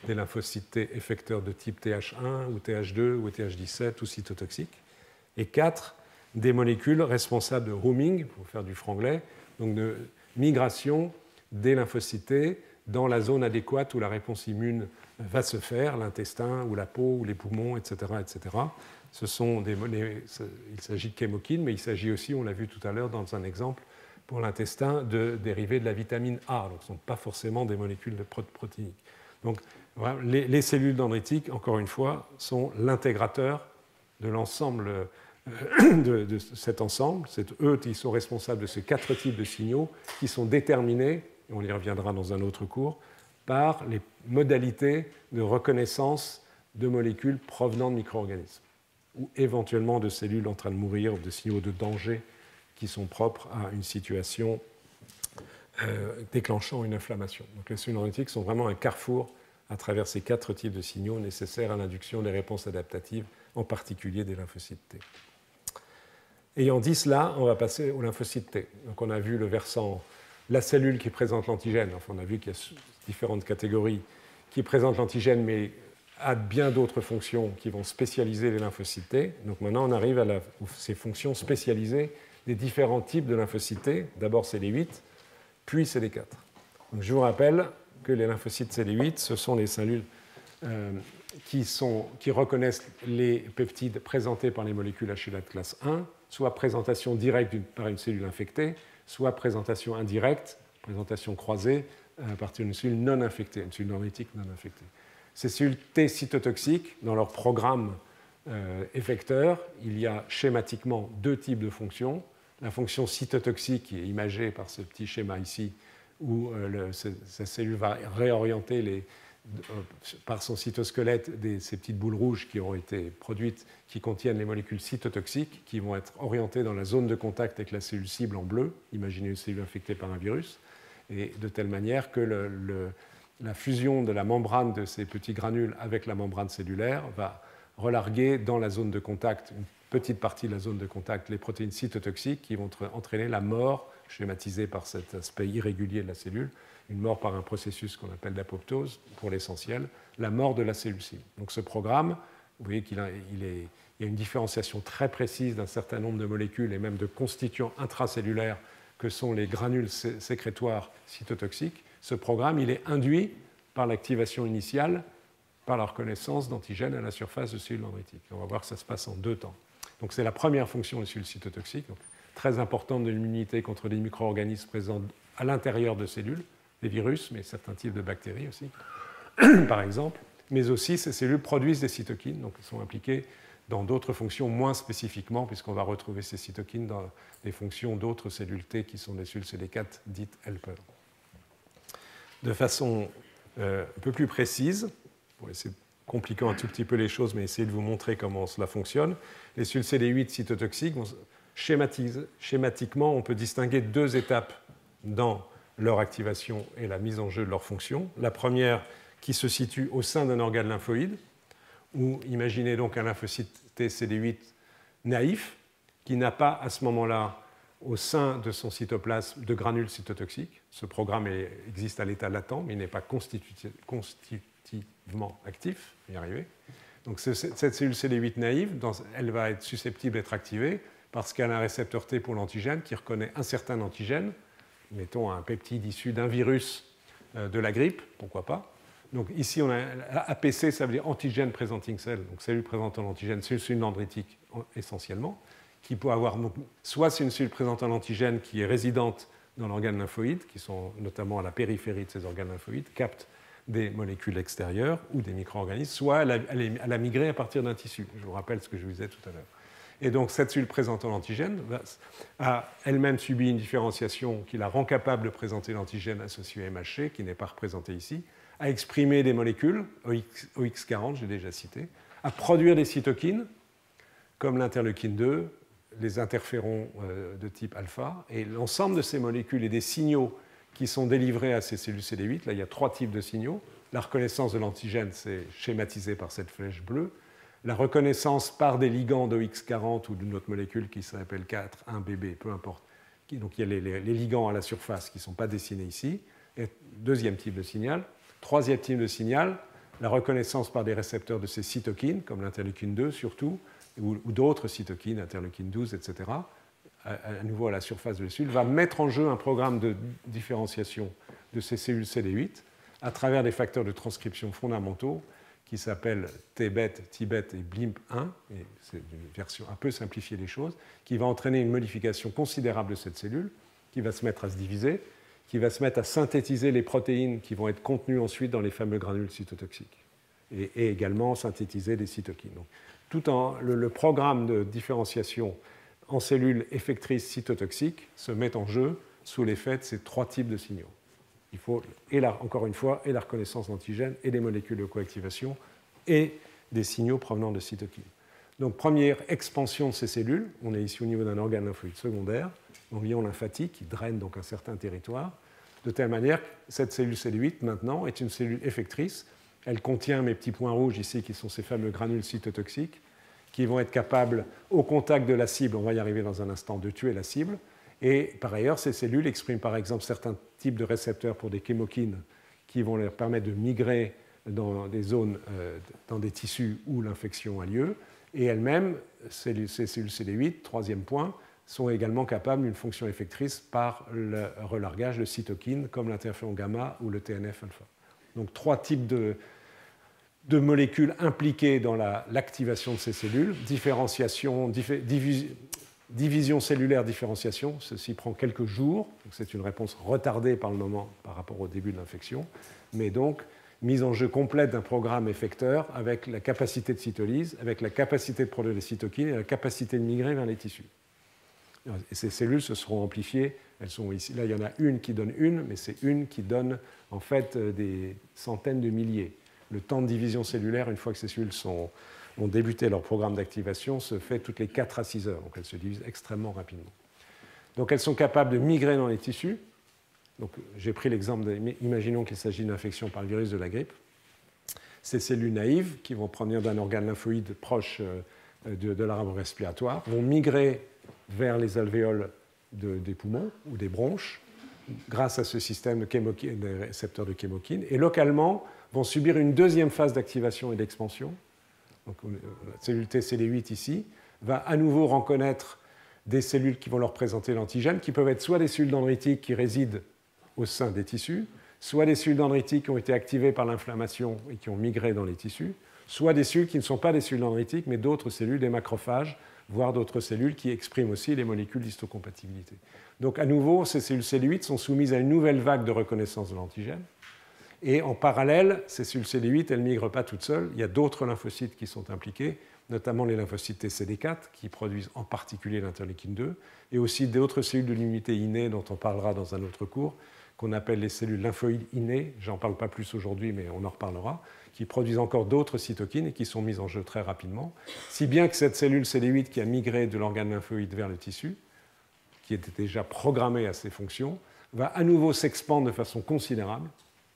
des lymphocytes T effecteurs de type TH1 ou TH2 ou TH17 ou cytotoxiques. Et 4, des molécules responsables de roaming, pour faire du franglais, donc de migration des lymphocytes T dans la zone adéquate où la réponse immune va se faire, l'intestin ou la peau ou les poumons, etc. etc. Ce sont il s'agit de chémokines, mais il s'agit aussi, on l'a vu tout à l'heure dans un exemple, pour l'intestin, de dérivés de la vitamine A. Donc, ce ne sont pas forcément des molécules de protéiniques. Donc, voilà, les cellules dendritiques, encore une fois, sont l'intégrateur de l'ensemble de cet ensemble. C'est eux qui sont responsables de ces 4 types de signaux qui sont déterminés, et on y reviendra dans un autre cours, par les modalités de reconnaissance de molécules provenant de micro-organismes ou éventuellement de cellules en train de mourir ou de signaux de danger qui sont propres à une situation déclenchant une inflammation. Donc les cellules dendritiques sont vraiment un carrefour à travers ces 4 types de signaux nécessaires à l'induction des réponses adaptatives, en particulier des lymphocytes T. Ayant dit cela, on va passer aux lymphocytes T. Donc on a vu le versant, la cellule qui présente l'antigène. Enfin, on a vu qu'il y a différentes catégories qui présentent l'antigène, mais a bien d'autres fonctions qui vont spécialiser les lymphocytes T. Donc maintenant, on arrive à ces fonctions spécialisées des différents types de lymphocytes T. D'abord CD8, puis CD4. Donc je vous rappelle que les lymphocytes CD8, ce sont les cellules qui reconnaissent les peptides présentés par les molécules HLA de classe 1, soit présentation directe par une cellule infectée, soit présentation indirecte, présentation croisée à partir d'une cellule non infectée, une cellule dendritique non infectée. Ces cellules T cytotoxiques, dans leur programme effecteur, il y a schématiquement 2 types de fonctions. La fonction cytotoxique, qui est imagée par ce petit schéma ici, où cette cellule va réorienter par son cytosquelette ces petites boules rouges qui ont été produites, qui contiennent les molécules cytotoxiques, qui vont être orientées dans la zone de contact avec la cellule cible en bleu. Imaginez une cellule infectée par un virus, et de telle manière que la fusion de la membrane de ces petits granules avec la membrane cellulaire va relarguer dans la zone de contact, une petite partie de la zone de contact, les protéines cytotoxiques qui vont entraîner la mort, schématisée par cet aspect irrégulier de la cellule, une mort par un processus qu'on appelle d'apoptose, pour l'essentiel, la mort de la cellule cible. Donc ce programme, vous voyez qu'il y a une différenciation très précise d'un certain nombre de molécules et même de constituants intracellulaires que sont les granules sécrétoires cytotoxiques. Ce programme, il est induit par l'activation initiale, par la reconnaissance d'antigènes à la surface de cellules dendritiques. On va voir que ça se passe en 2 temps. Donc c'est la première fonction des cellules cytotoxiques, donc très importante de l'immunité contre les micro-organismes présents à l'intérieur de cellules, des virus, mais certains types de bactéries aussi, par exemple. Mais aussi, ces cellules produisent des cytokines, donc elles sont impliquées dans d'autres fonctions moins spécifiquement, puisqu'on va retrouver ces cytokines dans les fonctions d'autres cellules T qui sont des cellules CD4 dites helper. De façon un peu plus précise, pour essayer de compliquer un tout petit peu les choses, mais essayer de vous montrer comment cela fonctionne, les cellules CD8 cytotoxiques, schématiquement, on peut distinguer 2 étapes dans leur activation et la mise en jeu de leur fonction. La première qui se situe au sein d'un organe lymphoïde, où imaginez donc un lymphocyte T CD8 naïf, qui n'a pas à ce moment-là au sein de son cytoplasme de granules cytotoxiques. Ce programme existe à l'état latent, mais il n'est pas constitutivement actif. Je vais y arriver. Donc cette cellule CD8 naïve, elle va être susceptible d'être activée parce qu'elle a un récepteur T pour l'antigène qui reconnaît un certain antigène, mettons un peptide issu d'un virus de la grippe, pourquoi pas. Donc ici, on a APC, ça veut dire antigène presenting cell, donc cellule présentant l'antigène, c'est une cellule dendritique essentiellement, qui peut avoir, soit c'est une cellule présentant l'antigène qui est résidente dans l'organe lymphoïde, qui sont notamment à la périphérie de ces organes lymphoïdes, captent des molécules extérieures ou des micro-organismes, soit elle a migré à partir d'un tissu. Je vous rappelle ce que je vous disais tout à l'heure. Et donc cette cellule présentant l'antigène a elle-même subi une différenciation qui la rend capable de présenter l'antigène associé à MHC, qui n'est pas représenté ici, à exprimer des molécules, OX40, j'ai déjà cité, à produire des cytokines, comme l'interleukine 2, les interférons de type alpha, et l'ensemble de ces molécules et des signaux qui sont délivrés à ces cellules CD8. Là, il y a 3 types de signaux. La reconnaissance de l'antigène, c'est schématisé par cette flèche bleue. La reconnaissance par des ligands d'OX40 ou d'une autre molécule qui s'appelle 4,1-BB, peu importe. Donc il y a les ligands à la surface qui ne sont pas dessinés ici. Et deuxième type de signal. Troisième type de signal, la reconnaissance par des récepteurs de ces cytokines, comme l'interleukine 2 surtout, ou d'autres cytokines, interleukine 12, etc., à nouveau à la surface de la cellule, va mettre en jeu un programme de différenciation de ces cellules CD8 à travers des facteurs de transcription fondamentaux qui s'appellent TBET, TBET et BLIMP1, et c'est une version un peu simplifiée des choses, qui va entraîner une modification considérable de cette cellule, qui va se mettre à se diviser, qui va se mettre à synthétiser les protéines qui vont être contenues ensuite dans les fameux granules cytotoxiques, et également synthétiser des cytokines. Donc, tout le programme de différenciation en cellules effectrices cytotoxiques se met en jeu sous l'effet de ces 3 types de signaux. Il faut, encore une fois, et la reconnaissance d'antigènes, et des molécules de coactivation, et des signaux provenant de cytokines. Donc, première expansion de ces cellules, on est ici au niveau d'un organe lymphoïde secondaire, ganglion lymphatique, qui draine donc un certain territoire, de telle manière que cette cellule CD8, maintenant, est une cellule effectrice. Elle contient mes petits points rouges ici, qui sont ces fameux granules cytotoxiques, qui vont être capables, au contact de la cible, on va y arriver dans un instant, de tuer la cible. Et par ailleurs, ces cellules expriment par exemple certains types de récepteurs pour des chémokines qui vont leur permettre de migrer dans des zones, dans des tissus où l'infection a lieu. Et elles-mêmes, ces cellules CD8, troisième point, sont également capables d'une fonction effectrice par le relargage de cytokines comme l'interféron gamma ou le TNF-alpha. Donc 3 types de molécules impliquées dans l'activation de ces cellules, différenciation, division cellulaire, différenciation, ceci prend quelques jours, c'est une réponse retardée par le moment par rapport au début de l'infection, mais donc mise en jeu complète d'un programme effecteur avec la capacité de cytolyse, avec la capacité de produire des cytokines et la capacité de migrer vers les tissus. Et ces cellules se seront amplifiées, elles sont ici. Là, il y en a une qui donne une, mais c'est une qui donne en fait des centaines de milliers. Le temps de division cellulaire, une fois que ces cellules ont débuté leur programme d'activation, se fait toutes les 4 à 6 heures. Donc elles se divisent extrêmement rapidement. Donc elles sont capables de migrer dans les tissus. Donc j'ai pris l'exemple, imaginons qu'il s'agit d'une infection par le virus de la grippe. Ces cellules naïves, qui vont provenir d'un organe lymphoïde proche de l'arbre respiratoire, vont migrer vers les alvéoles des poumons ou des bronches grâce à ce système de récepteurs de chémokines. Et localement, vont subir une deuxième phase d'activation et d'expansion. Donc, la cellule TCD8 ici va à nouveau reconnaître des cellules qui vont leur présenter l'antigène, qui peuvent être soit des cellules dendritiques qui résident au sein des tissus, soit des cellules dendritiques qui ont été activées par l'inflammation et qui ont migré dans les tissus, soit des cellules qui ne sont pas des cellules dendritiques, mais d'autres cellules, des macrophages, voire d'autres cellules qui expriment aussi les molécules d'histocompatibilité. Donc, à nouveau, ces cellules CD8 sont soumises à une nouvelle vague de reconnaissance de l'antigène. Et en parallèle, ces cellules CD8, elles ne migrent pas toutes seules. Il y a d'autres lymphocytes qui sont impliqués, notamment les lymphocytes TCD4, qui produisent en particulier l'interleukine 2, et aussi d'autres cellules de l'immunité innée, dont on parlera dans un autre cours, qu'on appelle les cellules lymphoïdes innées. J'en parle pas plus aujourd'hui, mais on en reparlera, qui produisent encore d'autres cytokines et qui sont mises en jeu très rapidement. Si bien que cette cellule CD8 qui a migré de l'organe lymphoïde vers le tissu, qui était déjà programmée à ces fonctions, va à nouveau s'expandre de façon considérable.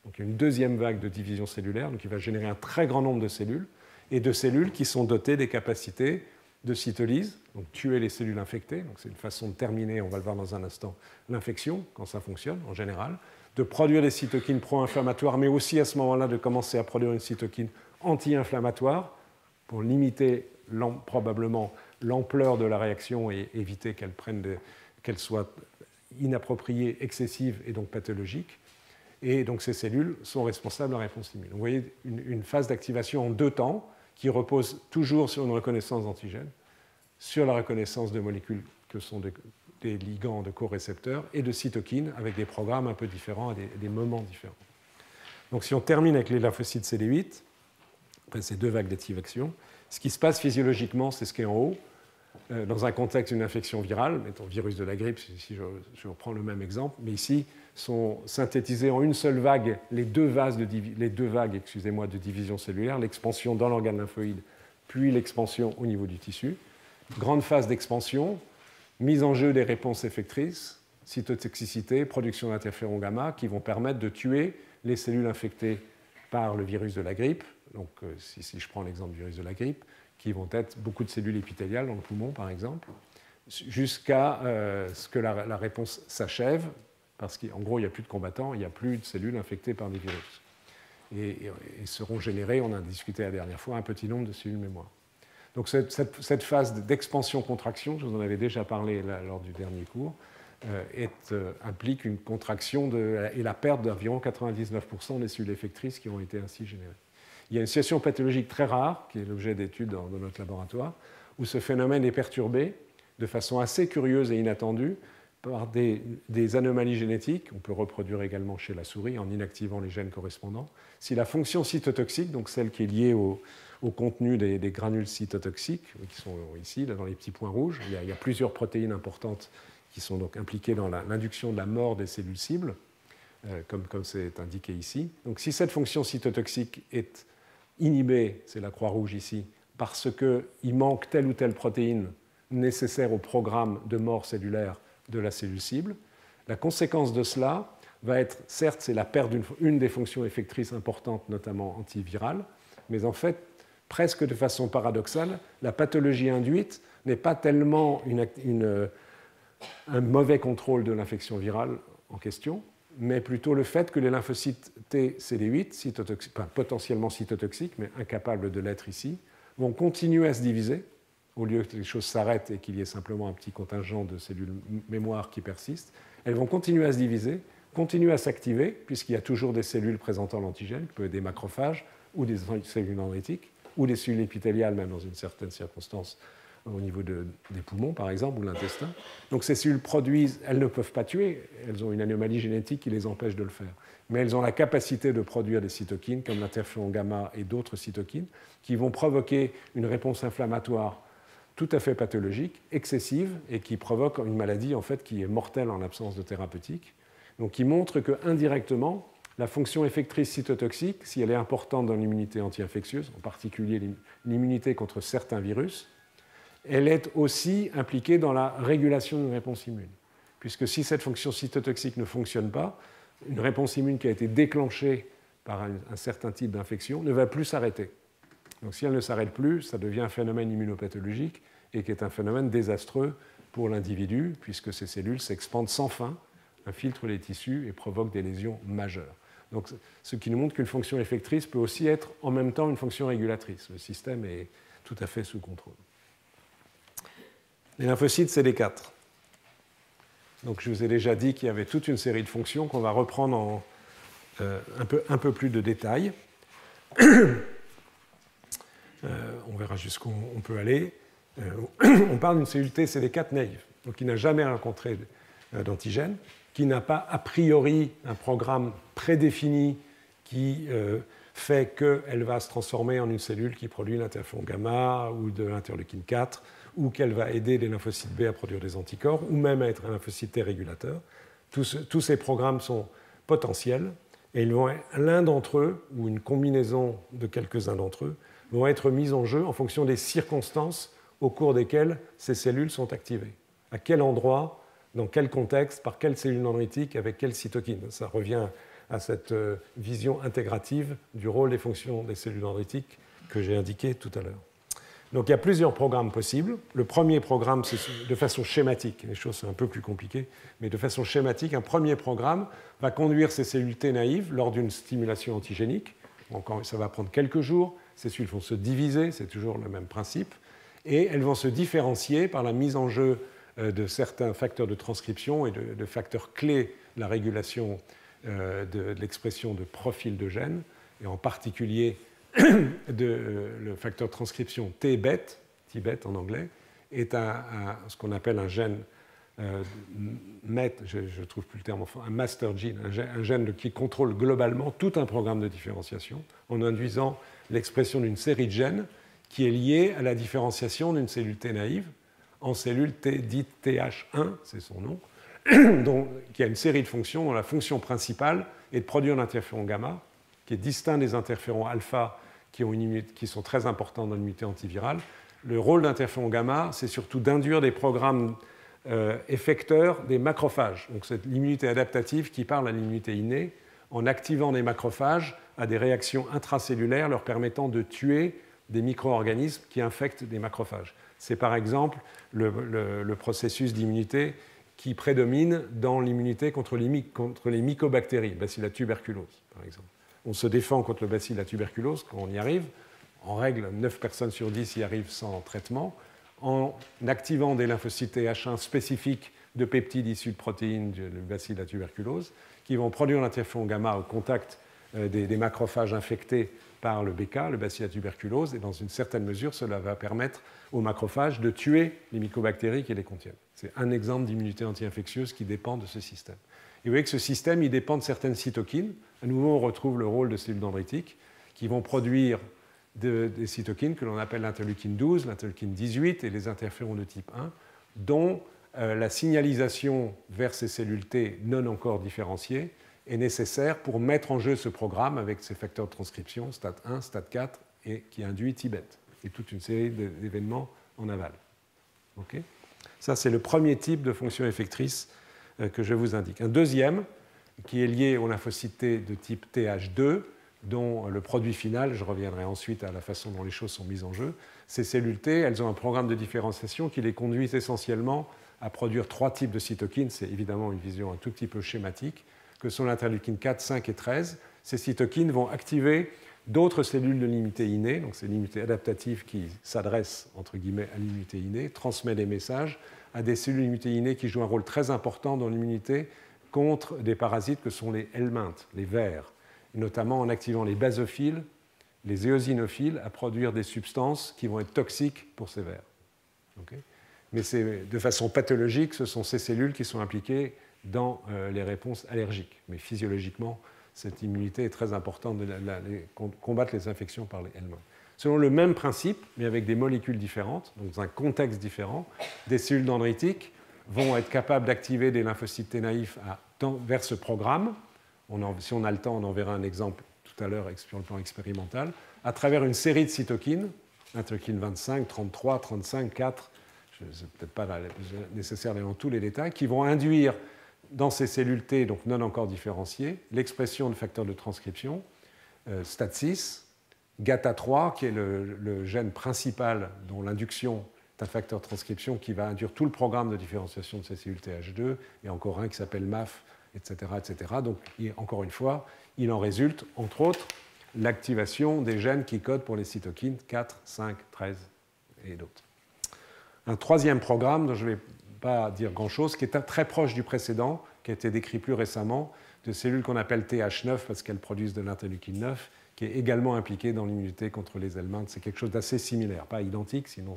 Donc il y a une deuxième vague de division cellulaire, donc il va générer un très grand nombre de cellules, et de cellules qui sont dotées des capacités de cytolyse, donc tuer les cellules infectées, donc c'est une façon de terminer, on va le voir dans un instant, l'infection, quand ça fonctionne en général, de produire des cytokines pro-inflammatoires, mais aussi à ce moment-là de commencer à produire une cytokine anti-inflammatoire pour limiter probablement l'ampleur de la réaction et éviter qu'elle soit inappropriée, excessive et donc pathologique. Et donc ces cellules sont responsables de la réponse immune. Vous voyez une phase d'activation en 2 temps qui repose toujours sur une reconnaissance d'antigènes, sur la reconnaissance de molécules que sont des ligands de corécepteurs et de cytokines avec des programmes un peu différents et des moments différents. Donc si on termine avec les lymphocytes CD8, après ces 2 vagues d'activation, ce qui se passe physiologiquement, c'est ce qui est en haut. Dans un contexte d'une infection virale, mettons virus de la grippe, si je reprends le même exemple, mais ici sont synthétisés en une seule vague les deux vagues de division cellulaire, l'expansion dans l'organe lymphoïde, puis l'expansion au niveau du tissu. Grande phase d'expansion, mise en jeu des réponses effectrices, cytotoxicité, production d'interféron gamma, qui vont permettre de tuer les cellules infectées par le virus de la grippe. Donc, si je prends l'exemple du virus de la grippe, qui vont être beaucoup de cellules épithéliales dans le poumon, par exemple, jusqu'à ce que la réponse s'achève, parce qu'en gros, il n'y a plus de combattants, il n'y a plus de cellules infectées par des virus. Et seront générées, on a discuté la dernière fois, un petit nombre de cellules mémoire. Donc cette phase d'expansion-contraction, je vous en avais déjà parlé lors du dernier cours, implique une contraction et la perte d'environ 99% des cellules effectrices qui ont été ainsi générées. Il y a une situation pathologique très rare, qui est l'objet d'études dans notre laboratoire, où ce phénomène est perturbé de façon assez curieuse et inattendue par des anomalies génétiques. On peut reproduire également chez la souris en inactivant les gènes correspondants. Si la fonction cytotoxique, donc celle qui est liée au contenu des granules cytotoxiques, qui sont ici, là, dans les petits points rouges, il y a plusieurs protéines importantes qui sont donc impliquées dans l'induction de la mort des cellules cibles, comme c'est indiqué ici. Donc si cette fonction cytotoxique est inhibée, c'est la croix rouge ici, parce qu'il manque telle ou telle protéine nécessaire au programme de mort cellulaire de la cellule cible, la conséquence de cela va être, certes, c'est la perte d'une des fonctions effectrices importantes, notamment antivirales, mais en fait, presque de façon paradoxale, la pathologie induite n'est pas tellement un mauvais contrôle de l'infection virale en question, mais plutôt le fait que les lymphocytes T CD8, potentiellement cytotoxiques, mais incapables de l'être ici, vont continuer à se diviser, au lieu que les choses s'arrêtent et qu'il y ait simplement un petit contingent de cellules mémoire qui persistent. Elles vont continuer à se diviser, continuer à s'activer, puisqu'il y a toujours des cellules présentant l'antigène, qui peuvent être des macrophages, ou des cellules dendritiques, ou des cellules épithéliales, même dans une certaine circonstance, au niveau des poumons, par exemple, ou l'intestin. Donc ces cellules produisent, elles ne peuvent pas tuer, elles ont une anomalie génétique qui les empêche de le faire. Mais elles ont la capacité de produire des cytokines, comme l'interféron gamma et d'autres cytokines, qui vont provoquer une réponse inflammatoire tout à fait pathologique, excessive, et qui provoque une maladie en fait, qui est mortelle en l'absence de thérapeutique. Donc qui montre qu'indirectement, la fonction effectrice cytotoxique, si elle est importante dans l'immunité anti-infectieuse, en particulier l'immunité contre certains virus, elle est aussi impliquée dans la régulation d'une réponse immune. Puisque si cette fonction cytotoxique ne fonctionne pas, une réponse immune qui a été déclenchée par un certain type d'infection ne va plus s'arrêter. Donc si elle ne s'arrête plus, ça devient un phénomène immunopathologique et qui est un phénomène désastreux pour l'individu, puisque ces cellules s'expandent sans fin, infiltrent les tissus et provoquent des lésions majeures. Donc, ce qui nous montre qu'une fonction effectrice peut aussi être en même temps une fonction régulatrice. Le système est tout à fait sous contrôle. Les lymphocytes CD4. Donc, je vous ai déjà dit qu'il y avait toute une série de fonctions qu'on va reprendre en un peu plus de détails. On verra jusqu'où on peut aller. On parle d'une cellule T CD4 naïve, donc qui n'a jamais rencontré d'antigène, qui n'a pas a priori un programme prédéfini qui fait qu'elle va se transformer en une cellule qui produit l'interféron gamma ou de l'interleukine 4, ou qu'elle va aider les lymphocytes B à produire des anticorps, ou même à être un lymphocyte T régulateur. Tous ces programmes sont potentiels, et l'un d'entre eux, ou une combinaison de quelques-uns d'entre eux, vont être mis en jeu en fonction des circonstances au cours desquelles ces cellules sont activées. À quel endroit, dans quel contexte, par quelle cellule dendritique, avec quelle cytokine. Ça revient à cette vision intégrative du rôle des fonctions des cellules dendritiques que j'ai indiqué tout à l'heure. Donc il y a plusieurs programmes possibles. Le premier programme, c'est de façon schématique, les choses sont un peu plus compliquées, mais de façon schématique, un premier programme va conduire ces cellules T naïves lors d'une stimulation antigénique. Encore, ça va prendre quelques jours, ces cellules vont se diviser, c'est toujours le même principe, et elles vont se différencier par la mise en jeu de facteurs de transcription et de facteurs clés de la régulation de l'expression de profils de gènes, et en particulier le facteur de transcription T-BET, T-BET en anglais, est ce qu'on appelle un gène MET, je ne trouve plus le terme, enfin, un master gene, un gène qui contrôle globalement tout un programme de différenciation en induisant l'expression d'une série de gènes qui est liée à la différenciation d'une cellule T naïve en cellule T dite TH1, c'est son nom, qui a une série de fonctions dont la fonction principale est de produire l'interféron gamma, qui est distinct des interférons alpha qui sont très importants dans l'immunité antivirale. Le rôle d'interféron gamma, c'est surtout d'induire des programmes effecteurs des macrophages. Donc c'est l'immunité adaptative qui parle à l'immunité innée en activant des macrophages à des réactions intracellulaires leur permettant de tuer des micro-organismes qui infectent des macrophages. C'est par exemple le processus d'immunité qui prédomine dans l'immunité contre les mycobactéries, bacilles tuberculose par exemple. On se défend contre le bacille à tuberculose quand on y arrive. En règle, 9 personnes sur 10 y arrivent sans traitement, en activant des lymphocytes Th1 spécifiques de peptides issus de protéines du bacille à tuberculose, qui vont produire l'interféron gamma au contact des macrophages infectés par le BK, le bacille à tuberculose, et dans une certaine mesure, cela va permettre aux macrophages de tuer les mycobactéries qui les contiennent. C'est un exemple d'immunité anti-infectieuse qui dépend de ce système. Et vous voyez que ce système, il dépend de certaines cytokines. À nouveau, on retrouve le rôle de cellules dendritiques qui vont produire des cytokines que l'on appelle l'interleukine 12, l'interleukine 18 et les interférons de type 1, dont la signalisation vers ces cellules T non encore différenciées est nécessaire pour mettre en jeu ce programme avec ces facteurs de transcription, STAT1, STAT4, et qui induit Tibet, et toute une série d'événements en aval. Okay, ça, c'est le premier type de fonction effectrice que je vous indique. Un deuxième, qui est lié aux lymphocytes T de type TH2, dont le produit final, je reviendrai ensuite à la façon dont les choses sont mises en jeu. Ces cellules T, elles ont un programme de différenciation qui les conduit essentiellement à produire 3 types de cytokines. C'est évidemment une vision un tout petit peu schématique, que sont l'interleukine 4, 5 et 13. Ces cytokines vont activer d'autres cellules de l'immunité innée, donc c'est l'immunité adaptative qui s'adresse, entre guillemets, à l'immunité innée, transmet des messages à des cellules d'immunité innée qui jouent un rôle très important dans l'immunité contre des parasites que sont les helminthes, les vers, et notamment en activant les basophiles, les éosinophiles, à produire des substances qui vont être toxiques pour ces vers. Okay, mais de façon pathologique, ce sont ces cellules qui sont impliquées dans les réponses allergiques. Mais physiologiquement, cette immunité est très importante de combattre les infections par les helminthes. Selon le même principe, mais avec des molécules différentes, dans un contexte différent, des cellules dendritiques vont être capables d'activer des lymphocytes T naïfs vers ce programme. Si on a le temps, on en verra un exemple tout à l'heure sur le plan expérimental, à travers une série de cytokines, interleukine 25, 33, 35, 4, c'est peut-être pas nécessaire d'aller dans tous les détails, qui vont induire dans ces cellules T, donc non encore différenciées, l'expression de facteurs de transcription, STAT6, GATA3, qui est le gène principal dont l'induction est un facteur de transcription qui va induire tout le programme de différenciation de ces cellules TH2, et encore un qui s'appelle MAF, etc., etc. Donc, encore une fois, il en résulte, entre autres, l'activation des gènes qui codent pour les cytokines 4, 5, 13 et d'autres. Un troisième programme, dont je ne vais pas dire grand-chose, qui est très proche du précédent, qui a été décrit plus récemment, de cellules qu'on appelle TH9 parce qu'elles produisent de l'interleukine 9, qui est également impliquée dans l'immunité contre les helminthes. C'est quelque chose d'assez similaire, pas identique, sinon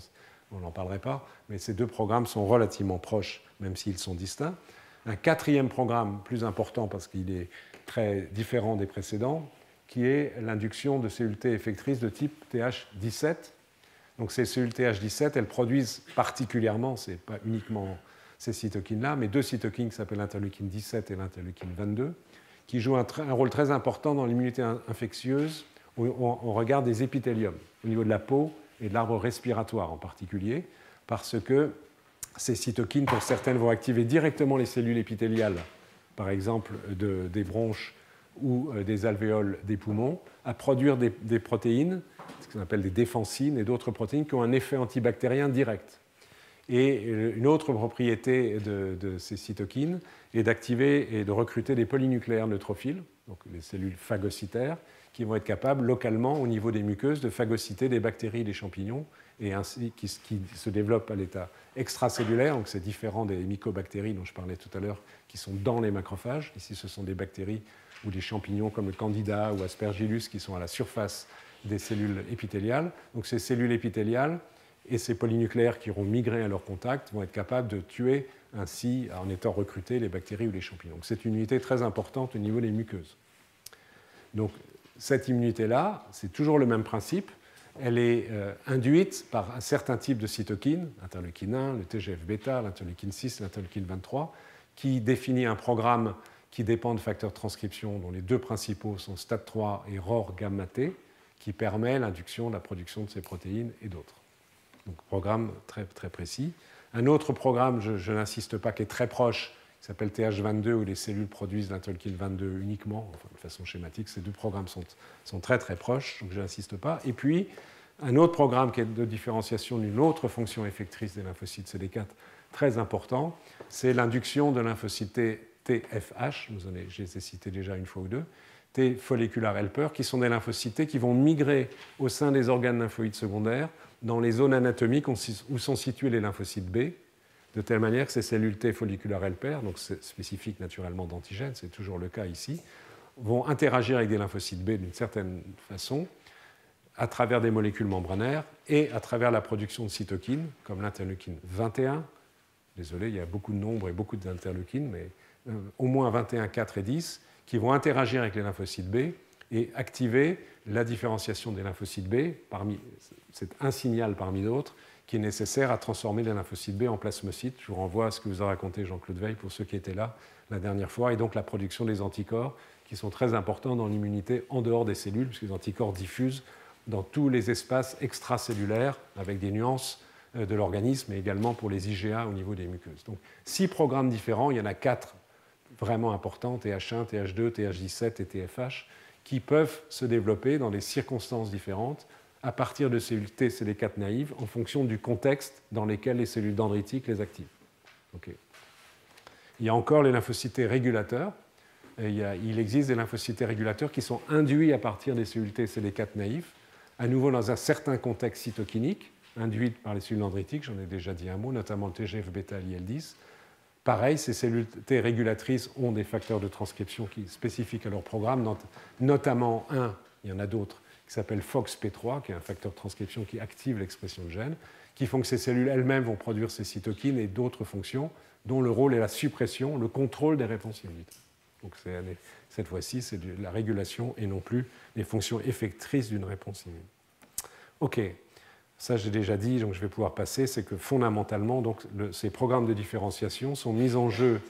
on n'en parlerait pas, mais ces deux programmes sont relativement proches, même s'ils sont distincts. Un quatrième programme plus important parce qu'il est très différent des précédents, qui est l'induction de cellules T effectrices de type TH17. Donc ces cellules TH17, elles produisent particulièrement, ce n'est pas uniquement ces cytokines-là, mais deux cytokines qui s'appellent l'interleukine 17 et l'interleukine 22, qui jouent un rôle très important dans l'immunité infectieuse au regard des épithéliums, au niveau de la peau et de l'arbre respiratoire en particulier, parce que ces cytokines, pour certaines, vont activer directement les cellules épithéliales, par exemple des bronches ou des alvéoles des poumons à produire des protéines, ce qu'on appelle des défensines, et d'autres protéines qui ont un effet antibactérien direct. Et une autre propriété de ces cytokines est d'activer et de recruter des polynucléaires neutrophiles, donc les cellules phagocytaires, qui vont être capables localement, au niveau des muqueuses, de phagocyter des bactéries, des champignons, et ainsi qui se développent à l'état extracellulaire. Donc c'est différent des mycobactéries dont je parlais tout à l'heure, qui sont dans les macrophages. Ici, ce sont des bactéries ou des champignons comme le Candida ou Aspergillus qui sont à la surface des cellules épithéliales. Donc ces cellules épithéliales et ces polynucléaires qui auront migré à leur contact vont être capables de tuer ainsi, en étant recrutés, les bactéries ou les champignons. Donc c'est une unité très importante au niveau des muqueuses. Donc cette immunité-là, c'est toujours le même principe. Elle est induite par un certain type de cytokines, l'interleukine 1, le TGF-bêta, l'interleukine 6, l'interleukine 23, qui définit un programme qui dépend de facteurs de transcription dont les deux principaux sont STAT3 et ROR-gamma-T, qui permet l'induction de la production de ces protéines et d'autres. Donc programme très, très précis. Un autre programme, je n'insiste pas, qui est très proche, qui s'appelle TH22, où les cellules produisent l'interleukine 22 uniquement, enfin, de façon schématique. Ces deux programmes sont très très proches, donc je n'insiste pas. Et puis, un autre programme qui est de différenciation d'une autre fonction effectrice des lymphocytes CD4, très important, c'est l'induction de lymphocytes TFH, je les ai cités déjà une fois ou deux, T follicular helper, qui sont des lymphocytes qui vont migrer au sein des organes lymphoïdes secondaires dans les zones anatomiques où sont situés les lymphocytes B, de telle manière que ces cellules T follicular helper, donc c'est spécifique naturellement d'antigènes, c'est toujours le cas ici, vont interagir avec des lymphocytes B d'une certaine façon, à travers des molécules membranaires et à travers la production de cytokines, comme l'interleukine 21. Désolé, il y a beaucoup de nombres et beaucoup d'interleukines, mais au moins 21, 4 et 10, qui vont interagir avec les lymphocytes B et activer la différenciation des lymphocytes B. C'est un signal parmi d'autres qui est nécessaire à transformer les lymphocytes B en plasmocytes. Je vous renvoie à ce que vous a raconté Jean-Claude Veil pour ceux qui étaient là la dernière fois, et donc la production des anticorps qui sont très importants dans l'immunité en dehors des cellules, puisque les anticorps diffusent dans tous les espaces extracellulaires avec des nuances de l'organisme, mais également pour les IgA au niveau des muqueuses. Donc 6 programmes différents, il y en a 4 vraiment importants, TH1, TH2, TH17 et TFH, qui peuvent se développer dans des circonstances différentes à partir de cellules T CD4 naïves en fonction du contexte dans lequel les cellules dendritiques les activent. Okay. Il y a encore les lymphocytes régulateurs. Il existe des lymphocytes régulateurs qui sont induits à partir des cellules T CD4 naïves, à nouveau dans un certain contexte cytokinique, induites par les cellules dendritiques, j'en ai déjà dit un mot, notamment le TGF-bêta et l'IL-10. Pareil, ces cellules T régulatrices ont des facteurs de transcription spécifiques à leur programme, notamment un, il y en a d'autres, qui s'appelle FOXP3, qui est un facteur de transcription qui active l'expression de gènes, qui font que ces cellules elles-mêmes vont produire ces cytokines et d'autres fonctions, dont le rôle est la suppression, le contrôle des réponses immunitaires. Donc cette fois-ci, c'est de la régulation et non plus les fonctions effectrices d'une réponse immune. OK. Ça, j'ai déjà dit, donc je vais pouvoir passer, c'est que fondamentalement, donc, ces programmes de différenciation sont mis en jeu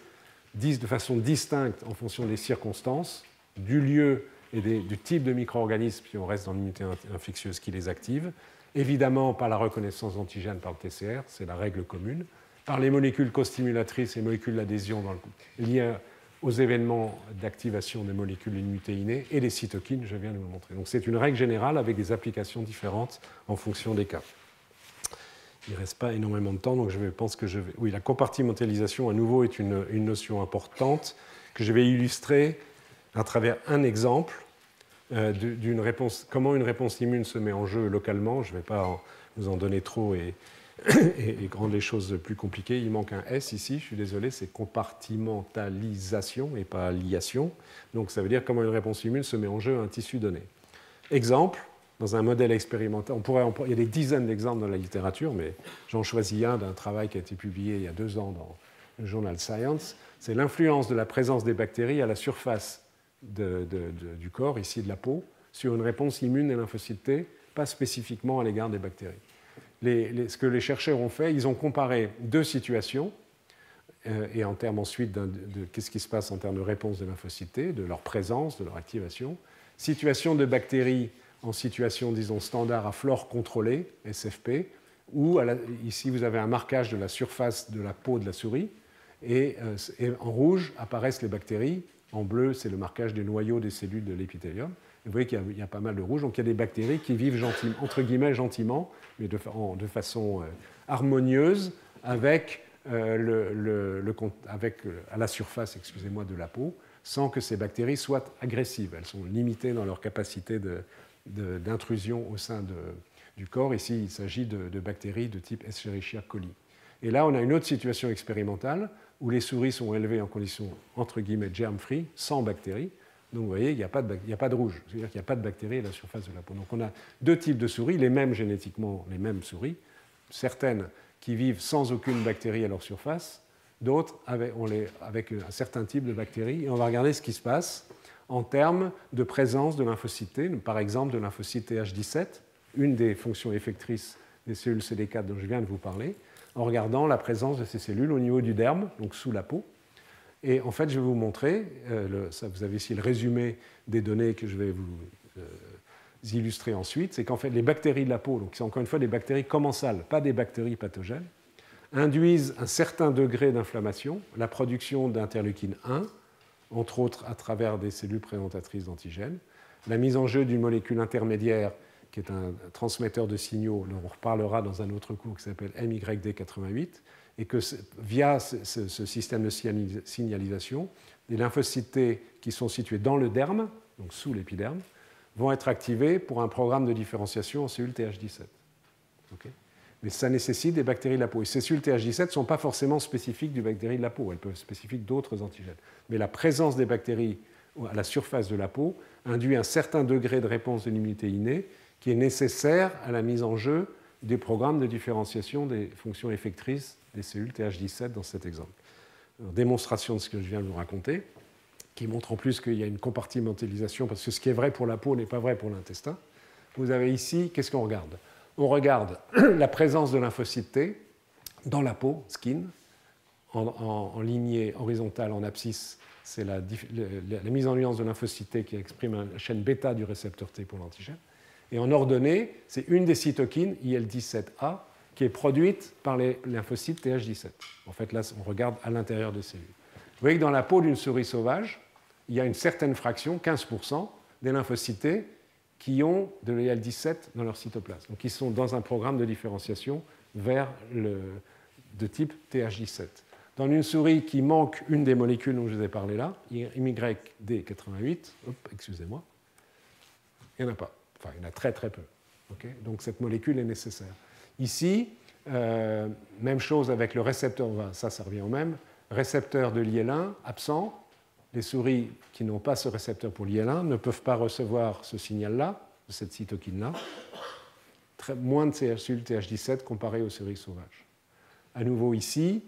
de façon distincte en fonction des circonstances, du lieu et du type de micro-organisme, si on reste dans l'immunité infectieuse qui les active, évidemment par la reconnaissance d'antigènes par le TCR, c'est la règle commune, par les molécules costimulatrices et molécules d'adhésion liées aux événements d'activation des molécules d'immunité innée et les cytokines, je viens de vous le montrer. Donc c'est une règle générale avec des applications différentes en fonction des cas. Il ne reste pas énormément de temps, donc je pense que je vais... Oui, la compartimentalisation, à nouveau, est une notion importante que je vais illustrer à travers un exemple d'une réponse, comment une réponse immune se met en jeu localement. Je ne vais pas vous en donner trop et rendre les choses plus compliquées. Il manque un S ici, je suis désolé, c'est compartimentalisation et pas liation. Donc ça veut dire comment une réponse immune se met en jeu à un tissu donné. Exemple, dans un modèle expérimental, il y a des dizaines d'exemples dans la littérature, mais j'en choisis un d'un travail qui a été publié il y a 2 ans dans le journal Science. C'est l'influence de la présence des bactéries à la surface du corps, ici de la peau, sur une réponse immune des lymphocytes T, pas spécifiquement à l'égard des bactéries. Ce que les chercheurs ont fait, ils ont comparé 2 situations, et en termes ensuite de qu'est-ce qui se passe en termes de réponse des lymphocytes T, de leur présence, de leur activation. Situation de bactéries en situation, disons, standard à flore contrôlée, SFP, où ici vous avez un marquage de la surface de la peau de la souris, et en rouge apparaissent les bactéries En bleu, c'est le marquage des noyaux des cellules de l'épithélium. Vous voyez qu'il y a pas mal de rouge. Donc il y a des bactéries qui vivent entre guillemets gentiment, mais de façon harmonieuse avec, à la surface, excusez-moi, de la peau, sans que ces bactéries soient agressives. Elles sont limitées dans leur capacité d'intrusion au sein du corps. Ici, il s'agit de bactéries de type Escherichia coli. Et là, on a une autre situation expérimentale où les souris sont élevées en conditions, entre guillemets, germ-free, sans bactéries. Donc vous voyez, il n'y a pas de rouge, c'est-à-dire qu'il n'y a pas de bactéries à la surface de la peau. Donc on a deux types de souris, les mêmes génétiquement, les mêmes souris, certaines qui vivent sans aucune bactérie à leur surface, d'autres avec un certain type de bactéries. Et on va regarder ce qui se passe en termes de présence de lymphocytes T, par exemple de lymphocyte Th17, une des fonctions effectrices des cellules CD4 dont je viens de vous parler, en regardant la présence de ces cellules au niveau du derme, donc sous la peau. Et en fait, je vais vous montrer, vous avez ici le résumé des données que je vais vous illustrer ensuite, c'est qu'en fait, les bactéries de la peau, donc c'est encore une fois des bactéries commensales, pas des bactéries pathogènes, induisent un certain degré d'inflammation, la production d'interleukine 1, entre autres à travers des cellules présentatrices d'antigènes, la mise en jeu d'une molécule intermédiaire qui est un transmetteur de signaux, dont on reparlera dans un autre cours qui s'appelle MYD88, et que via ce système de signalisation, les lymphocytes T qui sont situés dans le derme, donc sous l'épiderme, vont être activés pour un programme de différenciation en cellules Th17. Okay, mais ça nécessite des bactéries de la peau. Et ces cellules Th17 ne sont pas forcément spécifiques du bactérie de la peau, elles peuvent être spécifiques d'autres antigènes. Mais la présence des bactéries à la surface de la peau induit un certain degré de réponse de l'immunité innée qui est nécessaire à la mise en jeu des programmes de différenciation des fonctions effectrices des cellules Th17 dans cet exemple. Alors, démonstration de ce que je viens de vous raconter, qui montre en plus qu'il y a une compartimentalisation, parce que ce qui est vrai pour la peau n'est pas vrai pour l'intestin. Vous avez ici, qu'est-ce qu'on regarde? On regarde la présence de lymphocytes T dans la peau, skin, en lignée horizontale, en abscisse, c'est la mise en nuance de lymphocytes T qui exprime la chaîne bêta du récepteur T pour l'antigène. Et en ordonnée, c'est une des cytokines, IL-17A, qui est produite par les lymphocytes Th17. En fait, là, on regarde à l'intérieur des cellules. Vous voyez que dans la peau d'une souris sauvage, il y a une certaine fraction, 15%, des lymphocytes T qui ont de l'IL-17 dans leur cytoplasme. Donc, ils sont dans un programme de différenciation de type Th17. Dans une souris qui manque une des molécules dont je vous ai parlé là, MYD88, excusez-moi, il n'y en a pas. Enfin, il y en a très très peu. Okay, donc cette molécule est nécessaire. Ici, même chose avec le récepteur, ça revient au même, récepteur de l'IL1 absent. Les souris qui n'ont pas ce récepteur pour l'IL1 ne peuvent pas recevoir ce signal-là, de cette cytokine-là. Moins de cellules Th17 comparées aux souris sauvages. À nouveau ici,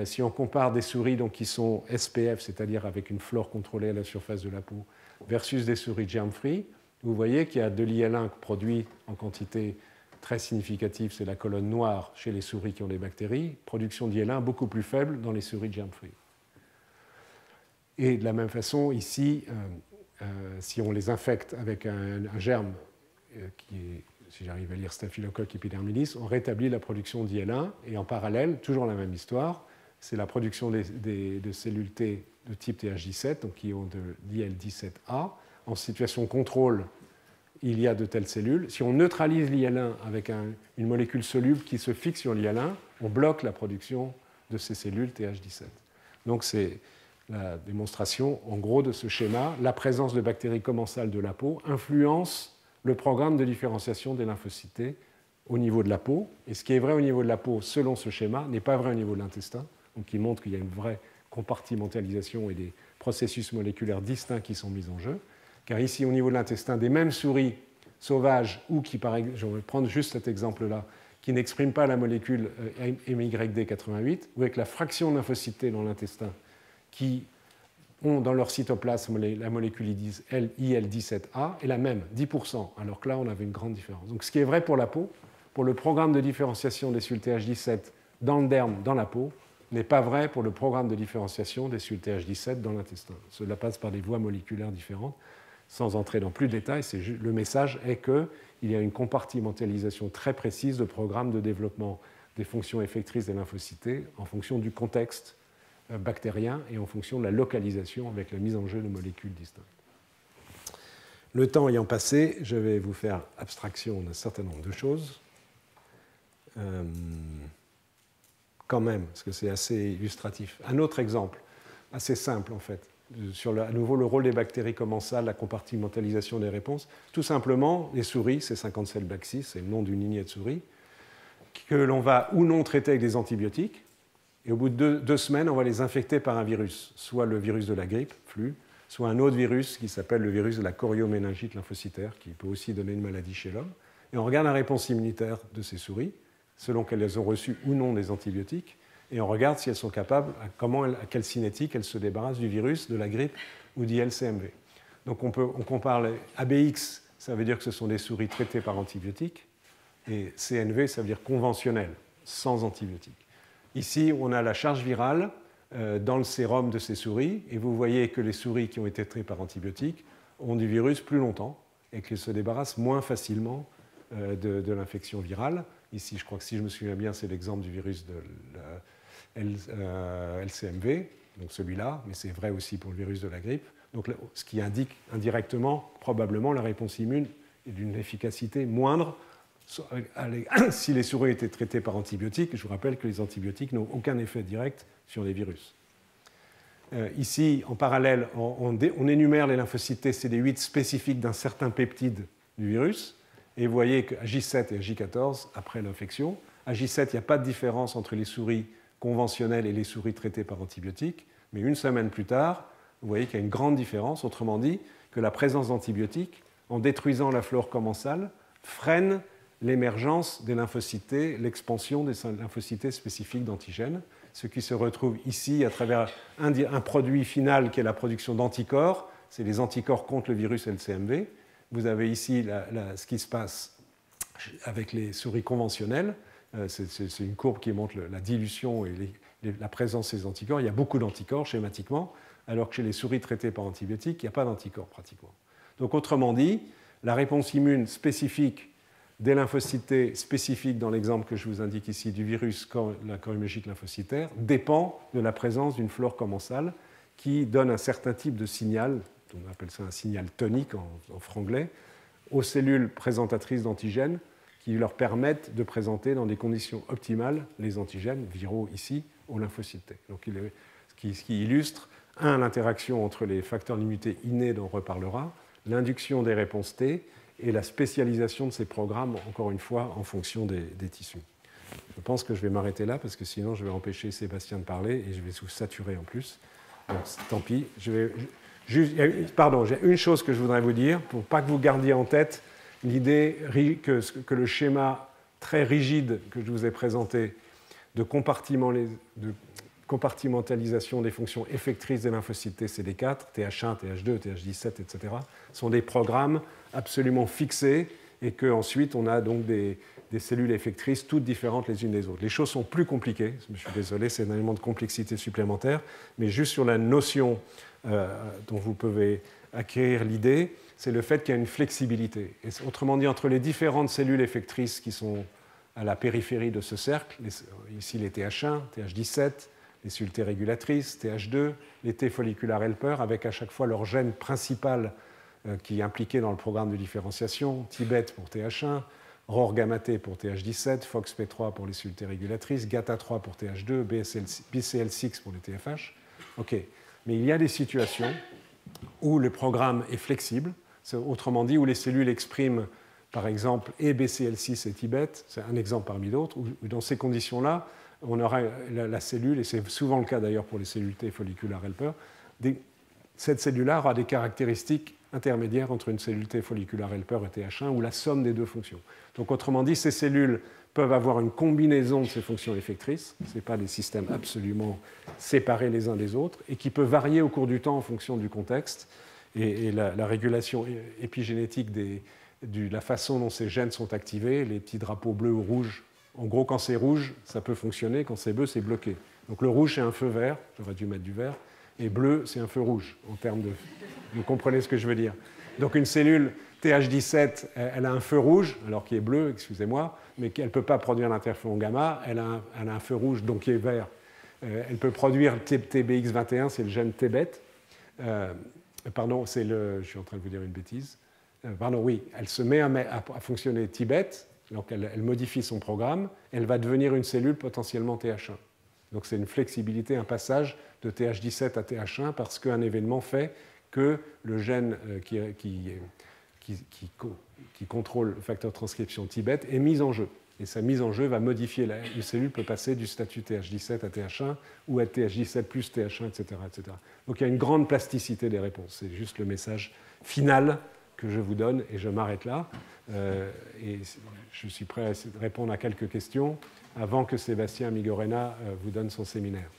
si on compare des souris donc, qui sont SPF, c'est-à-dire avec une flore contrôlée à la surface de la peau, versus des souris germ-free, vous voyez qu'il y a de l'IL1 produit en quantité très significative, c'est la colonne noire chez les souris qui ont des bactéries, production d'IL1 beaucoup plus faible dans les souris germ-free. Et de la même façon, ici, si on les infecte avec un germe qui est, si j'arrive à lire Staphylococcus epidermidis, on rétablit la production d'IL1, et en parallèle, toujours la même histoire, c'est la production de cellules T de type Th17, donc qui ont de l'IL-17A. En situation de contrôle, il y a de telles cellules. Si on neutralise l'IL1 avec une molécule soluble qui se fixe sur l'IL1, on bloque la production de ces cellules Th17. Donc c'est la démonstration, en gros, de ce schéma. La présence de bactéries commensales de la peau influence le programme de différenciation des lymphocytes T au niveau de la peau. Et ce qui est vrai au niveau de la peau, selon ce schéma, n'est pas vrai au niveau de l'intestin. Donc il montre qu'il y a une vraie compartimentalisation et des processus moléculaires distincts qui sont mis en jeu. Car ici, au niveau de l'intestin, des mêmes souris sauvages ou qui, je vais prendre juste cet exemple-là, qui n'expriment pas la molécule MYD88, ou avec la fraction de lymphocytes T dans l'intestin qui ont dans leur cytoplasme la molécule IL-17A est la même, 10%, alors que là, on avait une grande différence. Donc ce qui est vrai pour la peau, pour le programme de différenciation des cellules Th17 dans le derme, dans la peau, n'est pas vrai pour le programme de différenciation des cellules Th17 dans l'intestin. Cela passe par des voies moléculaires différentes. Sans entrer dans plus de détails, le message est qu'il y a une compartimentalisation très précise de programmes de développement des fonctions effectrices des lymphocytes T en fonction du contexte bactérien et en fonction de la localisation avec la mise en jeu de molécules distinctes. Le temps ayant passé, je vais vous faire abstraction d'un certain nombre de choses. Quand même, parce que c'est assez illustratif. Un autre exemple, assez simple en fait, sur à nouveau le rôle des bactéries commensales, la compartimentalisation des réponses. Tout simplement, les souris, c'est 57 Baxis, c'est le nom d'une lignée de souris, que l'on va ou non traiter avec des antibiotiques, et au bout de 2 semaines, on va les infecter par un virus, soit le virus de la grippe, flux, soit un autre virus qui s'appelle le virus de la chorioméningite lymphocytaire, qui peut aussi donner une maladie chez l'homme. Et on regarde la réponse immunitaire de ces souris, selon qu'elles ont reçu ou non des antibiotiques, et on regarde si elles sont capables, à quelle cinétique elles se débarrassent du virus, de la grippe ou du LCMV. Donc on compare les ABX, ça veut dire que ce sont des souris traitées par antibiotiques, et CNV, ça veut dire conventionnel, sans antibiotiques. Ici, on a la charge virale dans le sérum de ces souris, et vous voyez que les souris qui ont été traitées par antibiotiques ont du virus plus longtemps, et qu'elles se débarrassent moins facilement de l'infection virale. Ici, je crois que si je me souviens bien, c'est l'exemple du virus de LCMV, donc celui-là, mais c'est vrai aussi pour le virus de la grippe. Donc, ce qui indique indirectement, probablement, la réponse immune est d'une efficacité moindre si les souris étaient traitées par antibiotiques. Je vous rappelle que les antibiotiques n'ont aucun effet direct sur les virus. Ici, en parallèle, on énumère les lymphocytes CD8 spécifiques d'un certain peptide du virus. Et vous voyez qu'à J7 et à J14, après l'infection, à J7, il n'y a pas de différence entre les souris conventionnelles et les souris traitées par antibiotiques, mais une semaine plus tard, vous voyez qu'il y a une grande différence, autrement dit, que la présence d'antibiotiques, en détruisant la flore commensale, freine l'émergence des lymphocytes, l'expansion des lymphocytes spécifiques d'antigènes, ce qui se retrouve ici à travers un produit final qui est la production d'anticorps, c'est les anticorps contre le virus LCMV. Vous avez ici ce qui se passe avec les souris conventionnelles. C'est une courbe qui montre la dilution et la présence des anticorps. Il y a beaucoup d'anticorps schématiquement, alors que chez les souris traitées par antibiotiques, il n'y a pas d'anticorps pratiquement. Donc autrement dit, la réponse immune spécifique des lymphocytes spécifiques dans l'exemple que je vous indique ici du virus, la chorioméningite lymphocytaire, dépend de la présence d'une flore commensale qui donne un certain type de signal, on appelle ça un signal tonique en franglais, aux cellules présentatrices d'antigènes qui leur permettent de présenter dans des conditions optimales les antigènes viraux ici aux lymphocytes. Donc, ce qui illustre, l'interaction entre les facteurs d'immunité innés dont on reparlera, l'induction des réponses T et la spécialisation de ces programmes, encore une fois, en fonction des tissus. Je pense que je vais m'arrêter là parce que sinon je vais empêcher Sébastien de parler et je vais vous saturer en plus. Donc, tant pis. Pardon, j'ai une chose que je voudrais vous dire, pour pas que vous gardiez en tête l'idée que le schéma très rigide que je vous ai présenté de compartimentalisation des fonctions effectrices des lymphocytes CD4, TH1, TH2, TH17, etc., sont des programmes absolument fixés et qu'ensuite on a donc des cellules effectrices toutes différentes les unes des autres. Les choses sont plus compliquées, je suis désolé, c'est un élément de complexité supplémentaire, mais juste sur la notion dont vous pouvez acquérir l'idée, c'est le fait qu'il y a une flexibilité. Et autrement dit, entre les différentes cellules effectrices qui sont à la périphérie de ce cercle, ici les TH1, TH17, les cellules T régulatrices, TH2, les T folliculaires helper, avec à chaque fois leur gène principal qui est impliqué dans le programme de différenciation, Tibet pour TH1, ROR gamma T pour TH17, FOXP3 pour les cellules T régulatrices, GATA3 pour TH2, BCL6 pour les TFH. OK. Mais il y a des situations où le programme est flexible, autrement dit, où les cellules expriment, par exemple, et BCL6 et Tibet, c'est un exemple parmi d'autres, où dans ces conditions-là, on aura la cellule, et c'est souvent le cas d'ailleurs pour les cellules T folliculaires helper, cette cellule-là aura des caractéristiques intermédiaires entre une cellule T folliculaire helper et TH1, ou la somme des deux fonctions. Donc autrement dit, ces cellules peuvent avoir une combinaison de ces fonctions effectrices, ce n'est pas des systèmes absolument séparés les uns des autres, et qui peuvent varier au cours du temps en fonction du contexte, et la régulation épigénétique de la façon dont ces gènes sont activés, les petits drapeaux bleus ou rouges. En gros, quand c'est rouge, ça peut fonctionner, quand c'est bleu, c'est bloqué. Donc le rouge, c'est un feu vert, j'aurais dû mettre du vert, et bleu, c'est un feu rouge, en termes de... Vous comprenez ce que je veux dire. Donc une cellule TH17, elle a un feu rouge, alors qui est bleu, excusez-moi, mais qu'elle ne peut pas produire l'interféron gamma, elle a un feu rouge, donc qui est vert. Elle peut produire TBX21, c'est le gène TBET. Pardon, je suis en train de vous dire une bêtise. Pardon, oui, elle se met à fonctionner TBET, donc elle modifie son programme, elle va devenir une cellule potentiellement TH1. Donc c'est une flexibilité, un passage de TH17 à TH1 parce qu'un événement fait que le gène qui contrôle le facteur de transcription TBET est mis en jeu. Et sa mise en jeu va modifier, une cellule peut passer du statut TH17 à TH1 ou à TH17 plus TH1, etc., etc. Donc il y a une grande plasticité des réponses. C'est juste le message final que je vous donne et je m'arrête là. Et je suis prêt à répondre à quelques questions avant que Sébastien Migorena vous donne son séminaire.